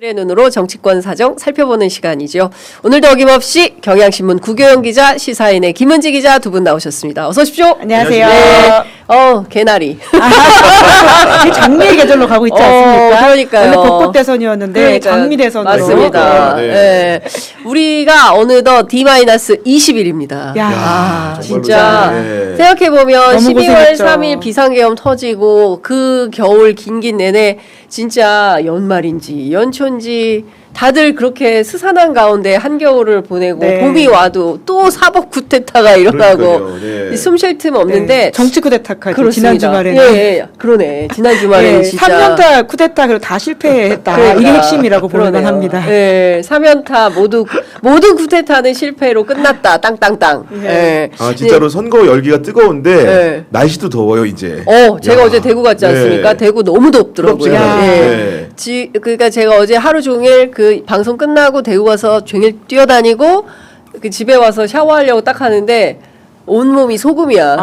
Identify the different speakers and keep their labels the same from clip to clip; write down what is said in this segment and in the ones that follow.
Speaker 1: 의 눈으로 정치권 사정 살펴보는 시간이죠. 오늘도 어김없이 경향신문 구교영 기자, 시사인의 김은지 기자 두 분 나오셨습니다. 어서 오십시오.
Speaker 2: 안녕하세요.
Speaker 1: 네. 개나리.
Speaker 2: 장미의 계절로 가고 있지 않습니까?
Speaker 1: 그러니까요.
Speaker 2: 원래 벚꽃 대선이었는데 장미 대선으로.
Speaker 1: 맞습니다.
Speaker 3: 네.
Speaker 1: 네. 우리가 어느덧 D-20일입니다.
Speaker 2: 야,
Speaker 1: 진짜
Speaker 3: 네.
Speaker 1: 생각해보면
Speaker 2: 너무
Speaker 1: 12월
Speaker 2: 고생했죠.
Speaker 1: 3일 비상계엄 터지고 그 겨울 긴긴 내내 진짜 연말인지 연초인지 다들 그렇게 스산한 가운데 한겨울을 보내고
Speaker 2: 네.
Speaker 1: 봄이 와도 또 사법 쿠데타가 일어나고
Speaker 3: 그러니까요. 네.
Speaker 1: 숨 쉴 틈 없는데
Speaker 2: 네. 정치 쿠데타까지
Speaker 1: 그렇습니다.
Speaker 2: 지난 주말에는.
Speaker 1: 예, 그러네. 지난 주말에는 진짜
Speaker 2: 3년타 쿠데타 그리고 다 실패했다.
Speaker 1: 그러니까.
Speaker 2: 이게 핵심이라고 보면
Speaker 1: 그러네요.
Speaker 2: 합니다.
Speaker 1: 예, 3연타 모든 쿠데타는 실패로 끝났다. 땅땅땅. 예.
Speaker 3: 아 진짜로 선거 열기가 뜨거운데
Speaker 1: 네.
Speaker 3: 날씨도 더워요 이제.
Speaker 1: 제가
Speaker 3: 야.
Speaker 1: 어제 대구 갔지 않습니까?
Speaker 3: 네.
Speaker 1: 대구 너무 덥더라고요.
Speaker 3: 부럽지가 않아요.
Speaker 1: 예.
Speaker 3: 네.
Speaker 1: 그러니까 제가 어제 하루 종일 그 방송 끝나고 대구 가서 종일 뛰어다니고 그 집에 와서 샤워하려고 딱 하는데 온몸이 소금이야.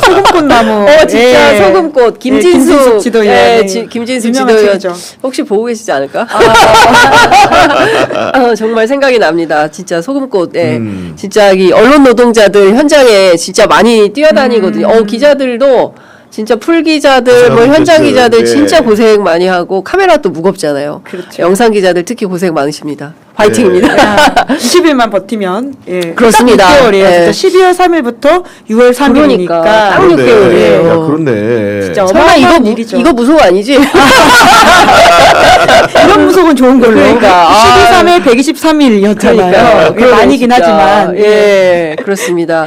Speaker 2: 소금꽃 나무.
Speaker 1: 진짜
Speaker 2: 예.
Speaker 1: 소금꽃. 김진숙
Speaker 2: 지도위원.
Speaker 1: 예, 김진숙
Speaker 2: 유명한
Speaker 1: 지도위원.
Speaker 2: 책이죠.
Speaker 1: 혹시 보고 계시지 않을까? 정말 생각이 납니다. 진짜 소금꽃. 예. 진짜 이 언론 노동자들 현장에 진짜 많이 뛰어다니거든요. 기자들도 진짜 풀 기자들, 뭐
Speaker 3: 맞아요.
Speaker 1: 현장
Speaker 3: 그렇죠.
Speaker 1: 기자들
Speaker 3: 네.
Speaker 1: 진짜 고생 많이 하고 카메라 또 무겁잖아요.
Speaker 2: 그렇죠.
Speaker 1: 영상 기자들 특히 고생 많으십니다. 화이팅입니다.
Speaker 2: 야, 20일만 버티면
Speaker 1: 그렇습니다.
Speaker 2: 딱 6개월이에요.
Speaker 1: 예.
Speaker 2: 진짜 12월 3일부터 6월 3일이니까
Speaker 1: 그러니까 딱 6개월이에요.
Speaker 3: 그렇네. 야, 그렇네.
Speaker 2: 진짜
Speaker 1: 설마
Speaker 2: 어마어마한 일이죠.
Speaker 1: 이거 무서워 아니지?
Speaker 2: 이런 무속은 좋은 걸로.
Speaker 1: 그러니까.
Speaker 2: 12, 3일, 123일이었잖아요.
Speaker 1: 그러네,
Speaker 2: 많이긴
Speaker 1: 진짜.
Speaker 2: 하지만.
Speaker 1: 예, 그렇습니다.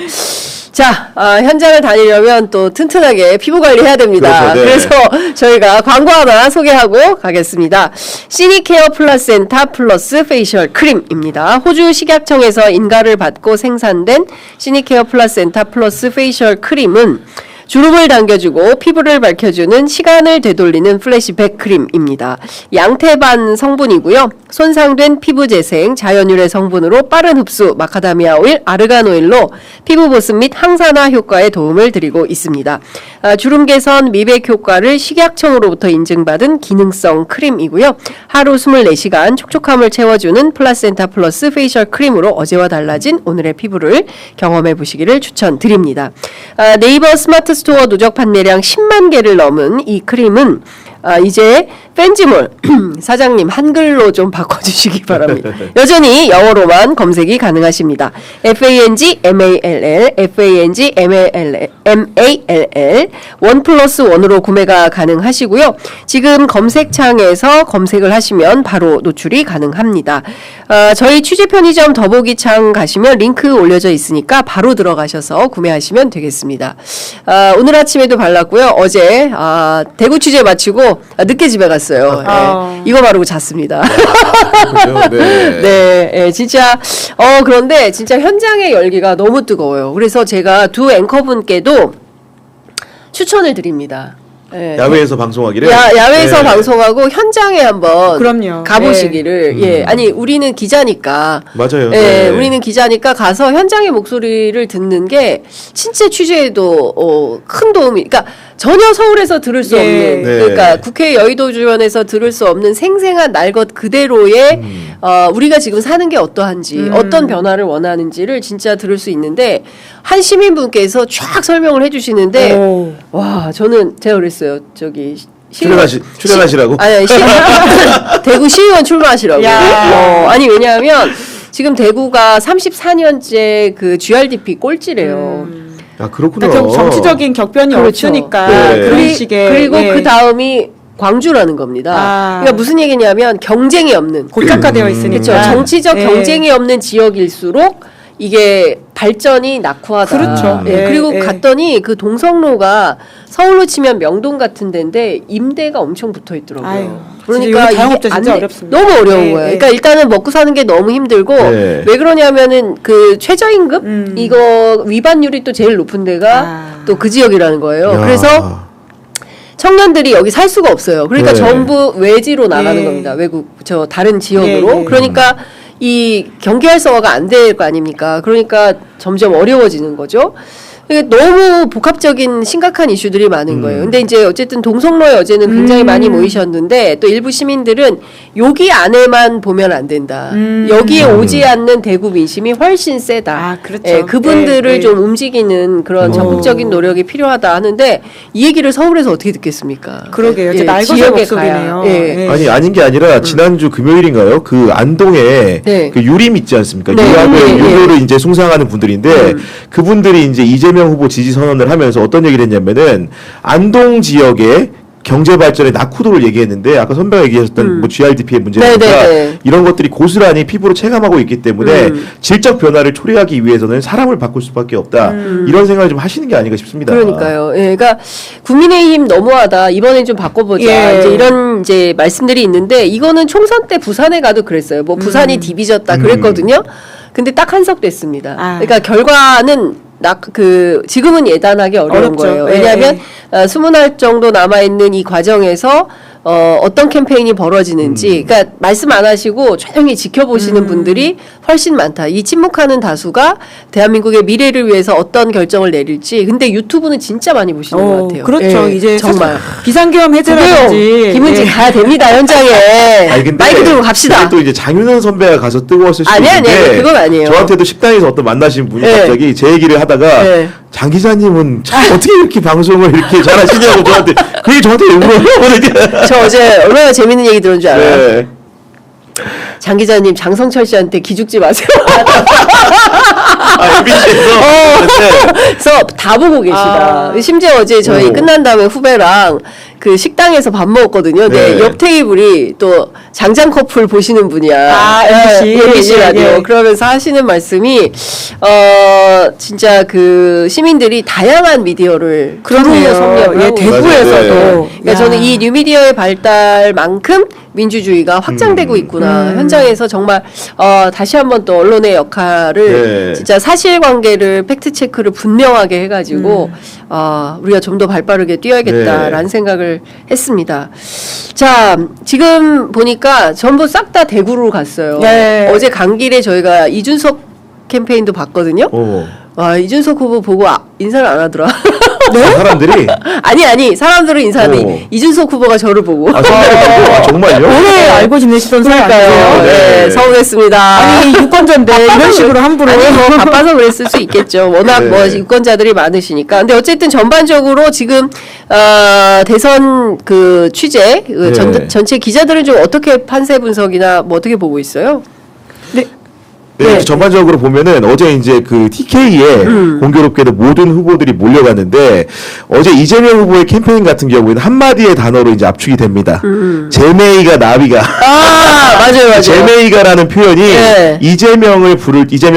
Speaker 1: 자, 현장을 다니려면 또 튼튼하게 피부 관리해야 됩니다.
Speaker 3: 그렇죠, 네.
Speaker 1: 그래서 저희가 광고 하나 소개하고 가겠습니다. 시니케어 플라센타 플러스 페이셜 크림입니다. 호주 식약청에서 인가를 받고 생산된 시니케어 플라센타 플러스 페이셜 크림은 주름을 당겨주고 피부를 밝혀주는 시간을 되돌리는 플래시백 크림입니다. 양태반 성분이고요. 손상된 피부 재생, 자연유래 성분으로 빠른 흡수, 마카다미아 오일, 아르간 오일로 피부 보습 및 항산화 효과에 도움을 드리고 있습니다. 주름 개선, 미백 효과를 식약청으로부터 인증받은 기능성 크림이고요. 하루 24시간 촉촉함을 채워주는 플라센타 플러스 페이셜 크림으로 어제와 달라진 오늘의 피부를 경험해 보시기를 추천드립니다. 네이버 스마트 스토어 누적 판매량 10만 개를 넘은 이 크림은 이제 팬지몰 사장님 한글로 좀 바꿔주시기 바랍니다. 여전히 영어로만 검색이 가능하십니다. FANGMALL, FANGMALL 1+1으로 구매가 가능하시고요. 지금 검색창에서 검색을 하시면 바로 노출이 가능합니다. 저희 취재 편의점 더보기창 가시면 링크 올려져 있으니까 바로 들어가셔서 구매하시면 되겠습니다. 오늘 아침에도 발랐고요. 어제 대구 취재 마치고 늦게 집에 갔어요. 예, 이거 바르고 잤습니다.
Speaker 3: 네.
Speaker 1: 네, 예, 진짜 그런데 진짜 현장의 열기가 너무 뜨거워요. 그래서 제가 두 앵커분께도 추천을 드립니다. 예.
Speaker 3: 야외에서 방송하기를.
Speaker 1: 야외에서
Speaker 3: 네.
Speaker 1: 방송하고 현장에 한번
Speaker 2: 그럼요.
Speaker 1: 가보시기를. 예, 아니 우리는 기자니까.
Speaker 3: 맞아요.
Speaker 1: 예,
Speaker 3: 네.
Speaker 1: 우리는 기자니까 가서 현장의 목소리를 듣는 게 진짜 취재에도 큰 도움이. 그러니까 전혀 서울에서 들을 수
Speaker 2: 예.
Speaker 1: 없는.
Speaker 3: 네.
Speaker 1: 그러니까 국회 여의도 주변에서 들을 수 없는 생생한 날 것 그대로의 우리가 지금 사는 게 어떠한지, 어떤 변화를 원하는지를 진짜 들을 수 있는데 한 시민분께서 쫙 설명을 해주시는데
Speaker 2: 오.
Speaker 1: 와 저는 제가 그랬어요. 저기.
Speaker 3: 출연하시라고?
Speaker 1: 아니, 대구 시의원 출마하시라고.
Speaker 2: 야.
Speaker 1: 아니, 왜냐하면 지금 대구가 34년째 그 GRDP 꼴찌래요.
Speaker 3: 아 그렇구나.
Speaker 2: 그러니까 정치적인 격변이
Speaker 1: 그렇죠.
Speaker 2: 없으니까
Speaker 3: 네.
Speaker 2: 그런 식의.
Speaker 1: 그리고
Speaker 2: 예.
Speaker 1: 그 다음이 광주라는 겁니다. 그러니까 무슨 얘기냐면 경쟁이 없는.
Speaker 2: 고착화되어 있으니까.
Speaker 1: 그렇죠. 정치적
Speaker 2: 예.
Speaker 1: 경쟁이 없는 지역일수록 이게 발전이 낙후하다.
Speaker 2: 그렇죠.
Speaker 1: 예,
Speaker 2: 예,
Speaker 1: 그리고
Speaker 2: 예.
Speaker 1: 갔더니 그 동성로가 서울로 치면 명동 같은 데인데 임대가 엄청 붙어 있더라고요.
Speaker 2: 아유,
Speaker 1: 그러니까
Speaker 2: 진짜 자영업자 진짜
Speaker 1: 안-
Speaker 2: 어렵습니다.
Speaker 1: 너무 어려운
Speaker 2: 예,
Speaker 1: 거예요.
Speaker 2: 예.
Speaker 1: 그러니까 일단은 먹고 사는 게 너무 힘들고
Speaker 3: 네.
Speaker 1: 왜 그러냐면은 그 최저임금 이거 위반율이 또 제일 높은 데가 또 그 지역이라는 거예요.
Speaker 3: 야.
Speaker 1: 그래서 청년들이 여기 살 수가 없어요. 그러니까
Speaker 3: 네.
Speaker 1: 전부 외지로 나가는
Speaker 2: 예.
Speaker 1: 겁니다. 외국 다른 지역으로.
Speaker 2: 예, 예.
Speaker 1: 그러니까 이 경기 활성화가 안 될 거 아닙니까? 그러니까 점점 어려워지는 거죠. 너무 복합적인 심각한 이슈들이 많은 거예요. 근데 이제 어쨌든 동성로에 어제는 굉장히 많이 모이셨는데 또 일부 시민들은 여기 안에만 보면 안 된다. 여기에 오지 않는 대구 민심이 훨씬 세다.
Speaker 2: 아, 그렇죠.
Speaker 1: 예, 그분들을
Speaker 2: 네, 네.
Speaker 1: 좀 움직이는 그런 적극적인 노력이 필요하다 하는데 이 얘기를 서울에서 어떻게 듣겠습니까?
Speaker 2: 그러게요. 이제
Speaker 1: 예,
Speaker 2: 날것의
Speaker 1: 지역에
Speaker 2: 목소리네요.
Speaker 1: 가야. 예.
Speaker 2: 예.
Speaker 3: 아니 아닌 게 아니라 지난주 금요일인가요? 그 안동에
Speaker 1: 네.
Speaker 3: 그 유림 있지 않습니까?
Speaker 1: 네.
Speaker 3: 유학을
Speaker 1: 예,
Speaker 3: 유교를 이제 숭상하는 분들인데 그분들이 이제 이재명 후보 지지 선언을 하면서 어떤 얘기를 했냐면은 안동 지역에 경제 발전의 낙후도를 얘기했는데 아까 선배가 얘기하셨던 뭐 GRDP의 문제니까
Speaker 1: 네네네.
Speaker 3: 이런 것들이 고스란히 피부로 체감하고 있기 때문에 질적 변화를 초래하기 위해서는 사람을 바꿀 수밖에 없다. 이런 생각을 좀 하시는 게 아닌가 싶습니다.
Speaker 1: 그러니까요. 예, 그러니까 국민의힘 너무하다. 이번엔 좀 바꿔보자.
Speaker 2: 예.
Speaker 1: 이제 이런 이제 말씀들이 있는데 이거는 총선 때 부산에 가도 그랬어요. 뭐 부산이 디비졌다 그랬거든요. 근데 딱 한석됐습니다.
Speaker 2: 아.
Speaker 1: 그러니까 결과는 지금은 예단하기 어려운
Speaker 2: 어렵죠.
Speaker 1: 거예요.
Speaker 2: 예,
Speaker 1: 왜냐하면 20날 정도 남아 있는 이 과정에서 어떤 캠페인이 벌어지는지, 그러니까 말씀 안 하시고 조용히 지켜보시는 분들이 훨씬 많다. 이 침묵하는 다수가 대한민국의 미래를 위해서 어떤 결정을 내릴지. 근데 유튜브는 진짜 많이 보시는 것 같아요.
Speaker 2: 그렇죠.
Speaker 1: 예,
Speaker 2: 이제
Speaker 1: 정말.
Speaker 2: 비상계엄 해제라든지
Speaker 1: 김은지 가야 됩니다 현장에.
Speaker 3: 아니, 근데
Speaker 1: 마이크 들고 갑시다.
Speaker 3: 그게 또 이제 장윤선 선배가 가서 뜨거웠을 수도
Speaker 1: 아니,
Speaker 3: 있는데
Speaker 1: 그건 아니에요.
Speaker 3: 저한테도 식당에서 어떤 만나신 분이
Speaker 1: 네.
Speaker 3: 갑자기 제 얘기를 하다가
Speaker 1: 네.
Speaker 3: 장 기자님은 참 어떻게 이렇게 방송을 이렇게 잘하시냐고 저한테 그게 저한테 왜 물어요?
Speaker 1: 저 어제 얼마나 재밌는 얘기 들은 줄 알아요?
Speaker 3: 네.
Speaker 1: 장 기자님 장성철 씨한테 기죽지 마세요.
Speaker 3: 아, MBC에서
Speaker 1: 그래서 다 보고 계시다. 심지어 어제 저희
Speaker 3: 오.
Speaker 1: 끝난 다음에 후배랑 그 식당에서 밥 먹었거든요. 네.
Speaker 3: 네.
Speaker 1: 옆 테이블이 또 장장 커플 보시는 분이야.
Speaker 2: 아, MBC.
Speaker 1: MBC
Speaker 2: 예,
Speaker 1: 라디오.
Speaker 2: 예.
Speaker 1: 그러면서 하시는 말씀이 진짜 그 시민들이 다양한 미디어를
Speaker 2: 그러네요.
Speaker 1: 섭렵을
Speaker 2: 예,
Speaker 1: 하고
Speaker 2: 대구에서도.
Speaker 3: 맞아요. 네.
Speaker 1: 그러니까 저는 이 뉴미디어의 발달만큼 민주주의가 확장되고 있구나. 현장에서 정말 다시 한번 또 언론의 역할을
Speaker 3: 네.
Speaker 1: 진짜 사실관계를 팩트체크를 분명하게 해가지고 우리가 좀 더 발빠르게 뛰어야겠다라는
Speaker 3: 네.
Speaker 1: 생각을 했습니다. 자, 지금 보니까 전부 싹 다 대구로 갔어요.
Speaker 2: 네.
Speaker 1: 어제 간 길에 저희가 이준석 캠페인도 봤거든요. 와, 이준석 후보 보고 인사를 안 하더라.
Speaker 3: 사람들이
Speaker 1: 아니 사람들은 인사하는데
Speaker 3: 오.
Speaker 1: 이준석 후보가 저를 보고
Speaker 3: 정말요?
Speaker 2: 오래 알고 지내시던 사람
Speaker 1: 그러니까요.
Speaker 2: 아니에요?
Speaker 1: 네,
Speaker 3: 네.
Speaker 1: 서운했습니다.
Speaker 2: 아니 유권자인데 이런 식으로 함부로
Speaker 1: 아니 뭐 바빠서 그랬을 수 있겠죠. 워낙
Speaker 3: 네.
Speaker 1: 뭐 유권자들이 많으시니까. 근데 어쨌든 전반적으로 지금 대선 그 취재 그
Speaker 3: 네.
Speaker 1: 전체 기자들은 좀 어떻게 판세 분석이나 뭐 어떻게 보고 있어요?
Speaker 3: 네, 전반적으로 보면은 어제 이제 그 TK에 공교롭게도 모든 후보들이 몰려갔는데 어제 이재명 후보의 캠페인 같은 경우에는 한마디의 단어로 이제 압축이 됩니다. 제메이가 나비가.
Speaker 1: 맞아요.
Speaker 3: 제메이가라는 표현이
Speaker 1: 네.
Speaker 3: 이재명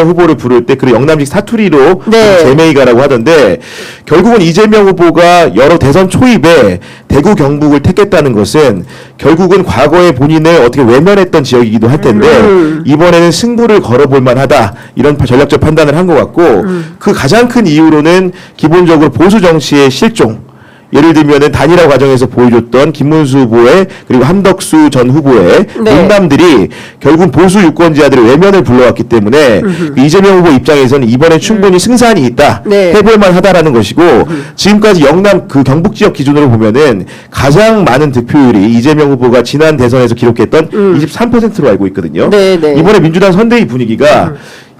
Speaker 3: 후보를 부를 때 그 영남직 사투리로
Speaker 1: 네.
Speaker 3: 제메이가라고 하던데 결국은 이재명 후보가 여러 대선 초입에 대구 경북을 택했다는 것은 결국은 과거에 본인을 어떻게 외면했던 지역이기도 할 텐데 이번에는 승부를 걸어볼 만하다 이런 전략적 판단을 한 것 같고 그 가장 큰 이유로는 기본적으로 보수 정치의 실종 예를 들면은 단일화 과정에서 보여줬던 김문수 후보의 그리고 한덕수 전 후보의
Speaker 1: 네.
Speaker 3: 농담들이 결국 보수 유권자들의 외면을 불러왔기 때문에 그 이재명 후보 입장에서는 이번에 충분히 승산이 있다
Speaker 1: 네.
Speaker 3: 해볼만 하다라는 것이고 지금까지 영남 그 경북 지역 기준으로 보면은 가장 많은 득표율이 이재명 후보가 지난 대선에서 기록했던 23%로 알고 있거든요.
Speaker 1: 네, 네.
Speaker 3: 이번에 민주당 선대위 분위기가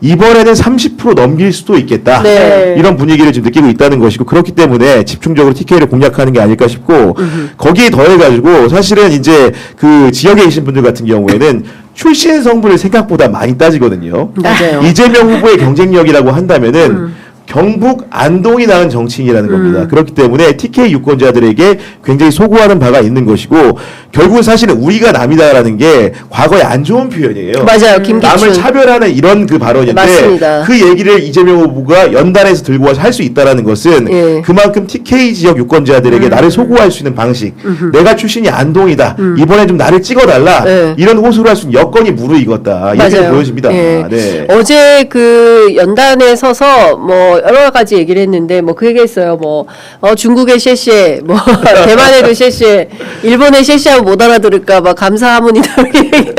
Speaker 3: 이번에는 30% 넘길 수도 있겠다.
Speaker 1: 네.
Speaker 3: 이런 분위기를 지금 느끼고 있다는 것이고 그렇기 때문에 집중적으로 TK를 공략하는 게 아닐까 싶고 거기에 더해가지고 사실은 이제 그 지역에 계신 분들 같은 경우에는 출신 성분을 생각보다 많이 따지거든요.
Speaker 1: 맞아요.
Speaker 3: 이재명 후보의 경쟁력이라고 한다면은 경북 안동이 낳은 정치인이라는 겁니다. 그렇기 때문에 TK 유권자들에게 굉장히 소구하는 바가 있는 것이고 결국은 사실은 우리가 남이다라는 게 과거에 안 좋은 표현이에요.
Speaker 1: 맞아요. 김기춘.
Speaker 3: 남을 차별하는 이런 그 발언인데
Speaker 1: 맞습니다.
Speaker 3: 그 얘기를 이재명 후보가 연단에서 들고 와서 할 수 있다라는 것은
Speaker 1: 예.
Speaker 3: 그만큼 TK 지역 유권자들에게 나를 소구할 수 있는 방식 내가 출신이 안동이다 이번에 좀 나를 찍어달라
Speaker 1: 예.
Speaker 3: 이런 호소를 할 수 있는 여건이 무르익었다 이렇게
Speaker 1: 맞아요.
Speaker 3: 보여집니다.
Speaker 1: 예.
Speaker 3: 네.
Speaker 1: 어제 그 연단에 서서 뭐 여러 가지 얘기를 했는데 뭐 그 얘기했어요. 뭐 중국의 셰셰, 뭐 대만에도 셰셰, 일본의 셰셰하고 못 알아들을까 봐 감사하문이다 이렇게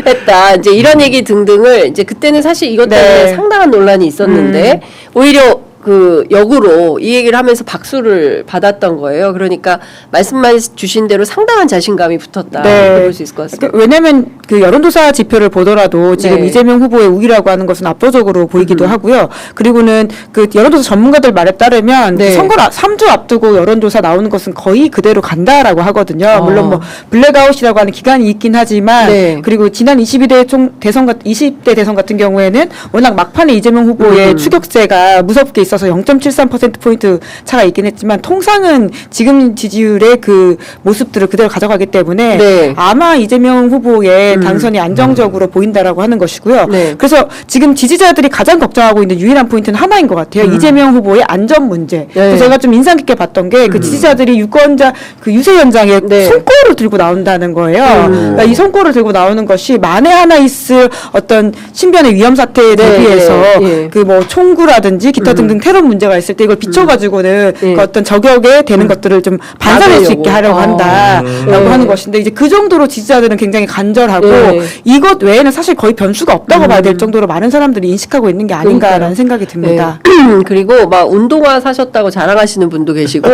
Speaker 1: 했다. 이제 이런 얘기 등등을 이제 그때는 사실 이것 때문에
Speaker 2: 네.
Speaker 1: 상당한 논란이 있었는데 오히려 그 역으로 이 얘기를 하면서 박수를 받았던 거예요. 그러니까 말씀만 주신 대로 상당한 자신감이 붙었다.
Speaker 2: 네.
Speaker 1: 볼 수 있을 것 같습니다.
Speaker 2: 왜냐하면 그 여론조사 지표를 보더라도 지금
Speaker 1: 네.
Speaker 2: 이재명 후보의 우위라고 하는 것은 압도적으로 보이기도 하고요. 그리고는 그 여론조사 전문가들 말에 따르면
Speaker 1: 네.
Speaker 2: 선거를 3주 앞두고 여론조사 나오는 것은 거의 그대로 간다라고 하거든요. 물론 뭐 블랙아웃이라고 하는 기간이 있긴 하지만
Speaker 1: 네.
Speaker 2: 그리고 지난 20대 대선 같은 경우에는 워낙 막판에 이재명 후보의 추격세가 무섭게 있어서 0.73%포인트 차가 있긴 했지만 통상은 지금 지지율의 그 모습들을 그대로 가져가기 때문에
Speaker 1: 네.
Speaker 2: 아마 이재명 후보의 당선이 안정적으로 보인다라고 하는 것이고요.
Speaker 1: 네.
Speaker 2: 그래서 지금 지지자들이 가장 걱정하고 있는 유일한 포인트는 하나인 것 같아요. 이재명 후보의 안전 문제. 그래서 제가 좀 인상 깊게 봤던 게 그 지지자들이 유권자 그 유세 현장에
Speaker 1: 네.
Speaker 2: 손꼽을 들고 나온다는 거예요. 그러니까 이 손꼽을 들고 나오는 것이 만에 하나 있을 어떤 신변의 위험 사태에 대비해서
Speaker 1: 네.
Speaker 2: 그 뭐 총구라든지 기타 등등 테러 문제가 있을 때 이걸 비춰가지고는
Speaker 1: 네.
Speaker 2: 그 어떤 저격에 되는 것들을 좀 반사할 수 있게 하려고 한다라고
Speaker 1: 네.
Speaker 2: 하는 것인데 이제 그 정도로 지지자들은 굉장히 간절하고
Speaker 1: 네.
Speaker 2: 이것 외에는 사실 거의 변수가 없다고 봐야 될 정도로 많은 사람들이 인식하고 있는 게 아닌가라는 생각이 듭니다.
Speaker 1: 네. 그리고 막 운동화 사셨다고 자랑하시는 분도 계시고,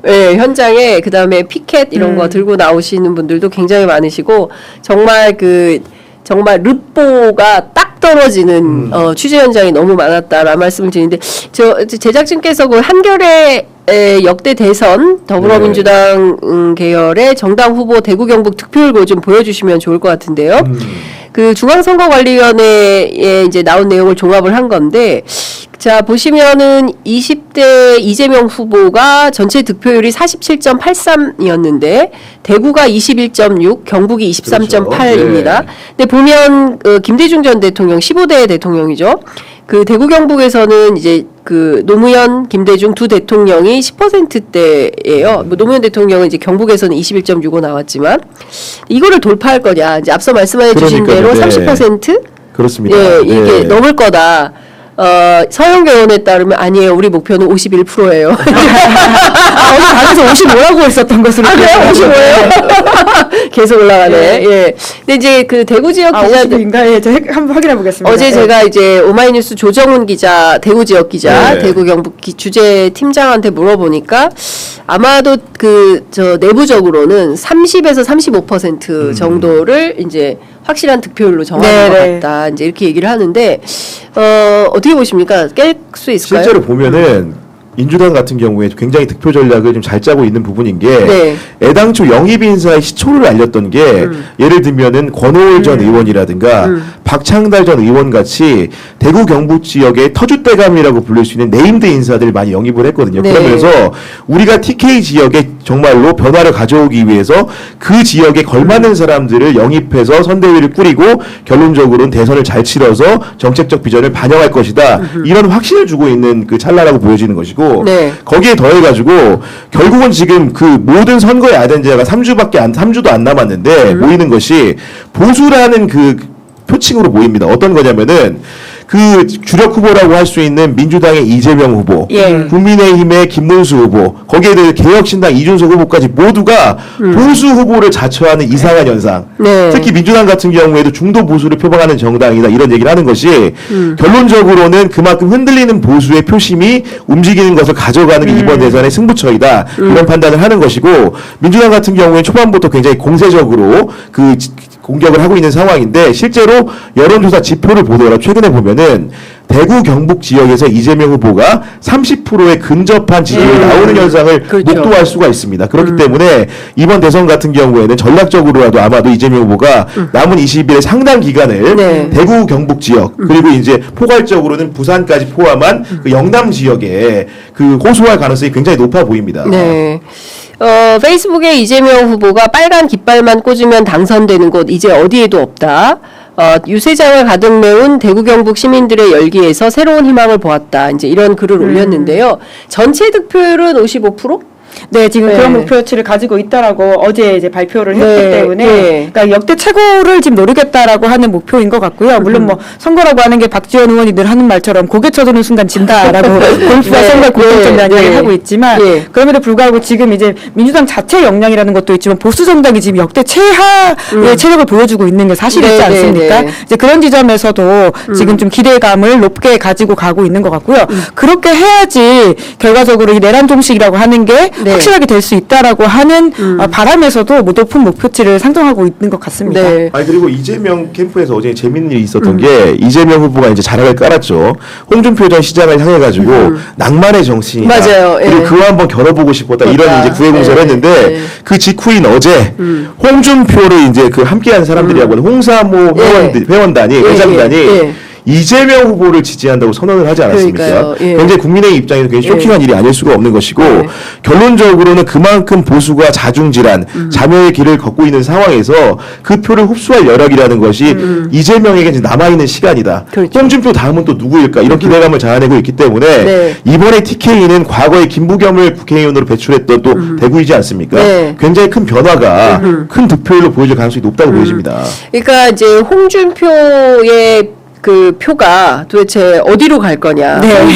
Speaker 1: 예, 현장에 그 다음에 피켓 이런 거 들고 나오시는 분들도 굉장히 많으시고, 정말 르뽀가 딱 떨어지는 취재 현장이 너무 많았다라는 말씀을 드리는데, 제작진께서 그 한겨레 역대 대선 더불어민주당 계열의 정당 후보 대구 경북 득표율 좀 보여주시면 좋을 것 같은데요. 그 중앙선거관리위원회에 이제 나온 내용을 종합을 한 건데, 자, 보시면은 20대 이재명 후보가 전체 득표율이 47.83이었는데, 대구가 21.6, 경북이 23.8입니다.
Speaker 3: 그렇죠.
Speaker 1: 근데 보면, 김대중 전 대통령, 15대 대통령이죠. 그 대구 경북에서는 이제 그 노무현, 김대중 두 대통령이 10%대예요. 뭐 노무현 대통령은 이제 경북에서는 21.65 나왔지만 이거를 돌파할 거냐? 이제 앞서 말씀해 주신 대로
Speaker 3: 그러니까요. 네.
Speaker 1: 30%?
Speaker 3: 그렇습니다.
Speaker 1: 예, 이게
Speaker 3: 네.
Speaker 1: 넘을 거다. 서영 의원에 따르면 아니에요. 우리 목표는 51%예요.
Speaker 2: 어느 방에서 55라고 했었던 것으로.
Speaker 1: 그래요? 55예요? 계속 올라가네. 예. 근데 이제 그 대구 지역 기자들
Speaker 2: 50인가? 예, 제가 한번 확인해 보겠습니다.
Speaker 1: 어제
Speaker 2: 예.
Speaker 1: 제가 이제 오마이뉴스 조정훈 기자, 대구 지역 기자,
Speaker 3: 네.
Speaker 1: 대구 경북 주재 팀장한테 물어보니까 아마도 내부적으로는 30에서 35% 정도를 이제 확실한 득표율로 정하는
Speaker 2: 네,
Speaker 1: 것 같다. 이제 이렇게 얘기를 하는데, 어떻게 보십니까? 깰 수 있을까요?
Speaker 3: 실제로 보면은 민주당 같은 경우에 굉장히 득표 전략을 좀 잘 짜고 있는 부분인 게
Speaker 1: 네.
Speaker 3: 애당초 영입 인사의 시초를 알렸던 게 예를 들면은 권오을 전 의원이라든가 박창달 전 의원 같이 대구 경북 지역의 터줏대감이라고 불릴 수 있는 네임드 인사들 많이 영입을 했거든요.
Speaker 1: 네.
Speaker 3: 그러면서 우리가 TK 지역에 정말로 변화를 가져오기 위해서 그 지역에 걸맞는 사람들을 영입해서 선대위를 꾸리고 결론적으로는 대선을 잘 치러서 정책적 비전을 반영할 것이다. 이런 확신을 주고 있는 그 찰나라고 보여지는 것이고
Speaker 1: 네.
Speaker 3: 거기에 더해가지고 결국은 지금 그 모든 선거의 아젠다가 3주도 안 남았는데 모이는 것이 보수라는 그 표칭으로 모입니다. 어떤 거냐면은 그 주력 후보라고 할 수 있는 민주당의 이재명 후보,
Speaker 2: 예.
Speaker 3: 국민의힘의 김문수 후보, 거기에 대해 개혁신당 이준석 후보까지 모두가 보수 후보를 자처하는 이상한 현상.
Speaker 1: 네.
Speaker 3: 특히 민주당 같은 경우에도 중도 보수를 표방하는 정당이다 이런 얘기를 하는 것이 결론적으로는 그만큼 흔들리는 보수의 표심이 움직이는 것을 가져가는 게 이번 대선의 승부처이다 이런 판단을 하는 것이고 민주당 같은 경우에 초반부터 굉장히 공세적으로 그 공격을 하고 있는 상황인데 실제로 여론조사 지표를 보더라도 최근에 보면은 대구 경북 지역에서 이재명 후보가 30%에 근접한 지지율이 나오는 현상을
Speaker 1: 그렇죠.
Speaker 3: 목도할 수가 있습니다. 그렇기 때문에 이번 대선 같은 경우에는 전략적으로라도 아마도 이재명 후보가 남은 20일의 상당 기간을
Speaker 1: 네.
Speaker 3: 대구 경북 지역 그리고 이제 포괄적으로는 부산까지 포함한 그 영남 지역에 그 호소할 가능성이 굉장히 높아 보입니다.
Speaker 1: 네. 페이스북에 이재명 후보가 빨간 깃발만 꽂으면 당선되는 곳 이제 어디에도 없다. 유세장을 가득 메운 대구 경북 시민들의 열기에서 새로운 희망을 보았다. 이제 이런 글을 올렸는데요. 전체 득표율은 55%?
Speaker 2: 네, 지금
Speaker 1: 네.
Speaker 2: 그런 목표치를 가지고 있다라고 어제 이제 발표를 했기
Speaker 1: 네,
Speaker 2: 때문에,
Speaker 1: 네.
Speaker 2: 그러니까 역대 최고를 지금 노리겠다라고 하는 목표인 것 같고요. 물론 뭐 선거라고 하는 게 박지원 의원이 늘 하는 말처럼 고개 쳐드는 순간 진다라고 골프와
Speaker 1: 네,
Speaker 2: 선거의 공통점이라는
Speaker 1: 네,
Speaker 2: 이야기를
Speaker 1: 네.
Speaker 2: 하고 있지만,
Speaker 1: 네.
Speaker 2: 그럼에도 불구하고 지금 이제 민주당 자체 역량이라는 것도 있지만 보수 정당이 지금 역대 최하의 체력을 보여주고 있는 게 사실이지
Speaker 1: 네,
Speaker 2: 않습니까?
Speaker 1: 네, 네.
Speaker 2: 이제 그런 지점에서도 지금 좀 기대감을 높게 가지고 가고 있는 것 같고요. 그렇게 해야지 결과적으로 이 내란 종식이라고 하는 게
Speaker 1: 네.
Speaker 2: 확실하게 될 수 있다라고 하는 바람에서도 뭐 높은 목표치를 상정하고 있는 것 같습니다.
Speaker 1: 네.
Speaker 3: 아니 그리고 이재명 캠프에서 어제 재밌는 일이 있었던 게 이재명 후보가 이제 자락을 깔았죠. 홍준표 전 시장을 향해 가지고 낭만의 정신이다.
Speaker 1: 맞아요.
Speaker 3: 그리고
Speaker 1: 예.
Speaker 3: 그와 한번 겨뤄보고 싶었다. 이런
Speaker 1: 그렇다.
Speaker 3: 이제 구애 공세를
Speaker 1: 네.
Speaker 3: 했는데
Speaker 1: 네.
Speaker 3: 그 직후인 어제 홍준표를 이제 그 함께한 사람들이라고 하는 홍사모 회원단이
Speaker 1: 예,
Speaker 3: 회장단이
Speaker 1: 예, 예.
Speaker 3: 이재명 후보를 지지한다고 선언을 하지 않았습니까?
Speaker 1: 그러니까요. 예.
Speaker 3: 굉장히 국민의힘 입장에서 굉장히 쇼킹한 일이 아닐 수가 없는 것이고 결론적으로는 그만큼 보수가 자중질환, 자멸의 길을 걷고 있는 상황에서 그 표를 흡수할 여력이라는 것이 이재명에게 이제 남아있는 시간이다.
Speaker 1: 그렇죠.
Speaker 3: 홍준표 다음은 또 누구일까? 이런 기대감을 자아내고 있기 때문에
Speaker 1: 네.
Speaker 3: 이번에 TK는 과거에 김부겸을 국회의원으로 배출했던 또 대구이지 않습니까?
Speaker 1: 네.
Speaker 3: 굉장히 큰 변화가 큰 득표율로 보여질 가능성이 높다고 보여집니다.
Speaker 1: 그러니까 이제 홍준표의 그 표가 도대체 어디로 갈 거냐.
Speaker 2: 네.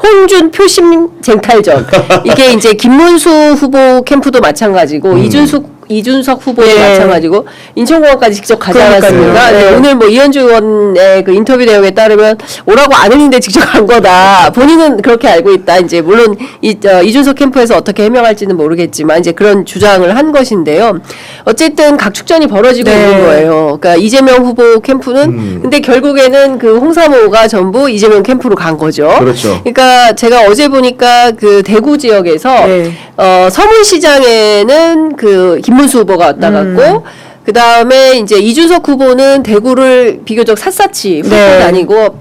Speaker 1: 홍준 표심 쟁탈전. 이게 이제 김문수 후보 캠프도 마찬가지고 이준석 후보도
Speaker 2: 네.
Speaker 1: 마찬가지고 인천공항까지 직접 가지
Speaker 2: 그러니까요.
Speaker 1: 않았습니까?
Speaker 2: 네.
Speaker 1: 네, 오늘 뭐 이현주 의원의 그 인터뷰 내용에 따르면 오라고 안 했는데 직접 간 거다. 본인은 그렇게 알고 있다. 이제 물론 이준석 캠프에서 어떻게 해명할지는 모르겠지만 이제 그런 주장을 한 것인데요. 어쨌든 각축전이 벌어지고
Speaker 2: 네.
Speaker 1: 있는 거예요. 그러니까 이재명 후보 캠프는 근데 결국에는 그 홍사모가 전부 이재명 캠프로 간 거죠.
Speaker 3: 그렇죠.
Speaker 1: 그러니까 제가 어제 보니까 그 대구 지역에서
Speaker 2: 네.
Speaker 1: 서문시장에는 그 김문수 후보가 왔다 갔고 그 다음에 이제 이준석 후보는 대구를 비교적 샅샅이 훑고
Speaker 2: 네.
Speaker 1: 다니고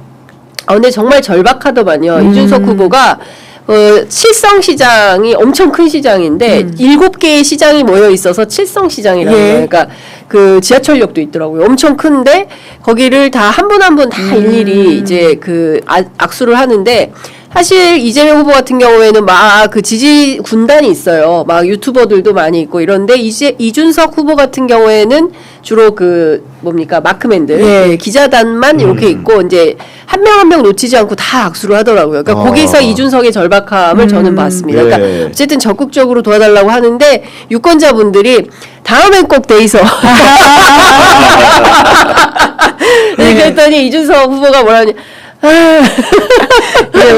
Speaker 1: 근데 정말 절박하더만요. 이준석 후보가 칠성시장이 엄청 큰 시장인데 7개의 시장이 모여 있어서 칠성시장이라고
Speaker 2: 예.
Speaker 1: 해요. 그러니까 그 지하철역도 있더라고요. 엄청 큰데 거기를 다 한 분 한 분 다 일일이 이제 그 악수를 하는데 사실 이재명 후보 같은 경우에는 막 그 지지 군단이 있어요. 막 유튜버들도 많이 있고 이런데 이준석 후보 같은 경우에는 주로 그 뭡니까 마크맨들
Speaker 2: 예.
Speaker 1: 기자단만 이렇게 있고 이제 한 명 한 명 놓치지 않고 다 악수를 하더라고요. 그러니까 거기서 이준석의 절박함을 저는 봤습니다.
Speaker 3: 네.
Speaker 1: 그러니까 어쨌든 적극적으로 도와달라고 하는데 유권자분들이 다음엔 꼭 돼 있어. 네, 그랬더니 이준석 후보가 뭐라니?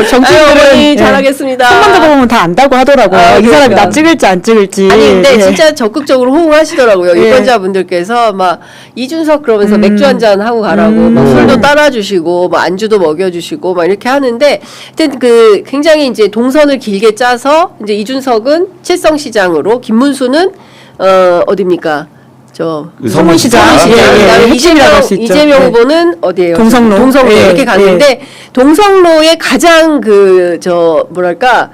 Speaker 1: 정치인들은 잘하겠습니다.
Speaker 2: 한번 더 보면 다 안다고 하더라고요. 이 사람이
Speaker 1: 그러니까.
Speaker 2: 나 찍을지 안 찍을지.
Speaker 1: 아니 근데
Speaker 2: 예.
Speaker 1: 진짜 적극적으로 호응하시더라고요.
Speaker 2: 예.
Speaker 1: 유권자분들께서 막 이준석 그러면서 맥주 한잔 하고 가라고 막 술도 따라주시고 뭐 안주도 먹여주시고 막 이렇게 하는데 하여튼 그 굉장히 이제 동선을 길게 짜서 이제 이준석은 칠성시장으로 김문수는 어디입니까?
Speaker 3: 그
Speaker 2: 서문시장.
Speaker 3: 서문시장.
Speaker 2: 예, 예.
Speaker 1: 그다음에
Speaker 2: 핵심이라고 할수 있죠.
Speaker 1: 이재명
Speaker 2: 예.
Speaker 1: 후보는 어디예요?
Speaker 2: 동성로.
Speaker 1: 동성로
Speaker 2: 예,
Speaker 1: 이렇게 갔는데 동성로의 가장 그 뭐랄까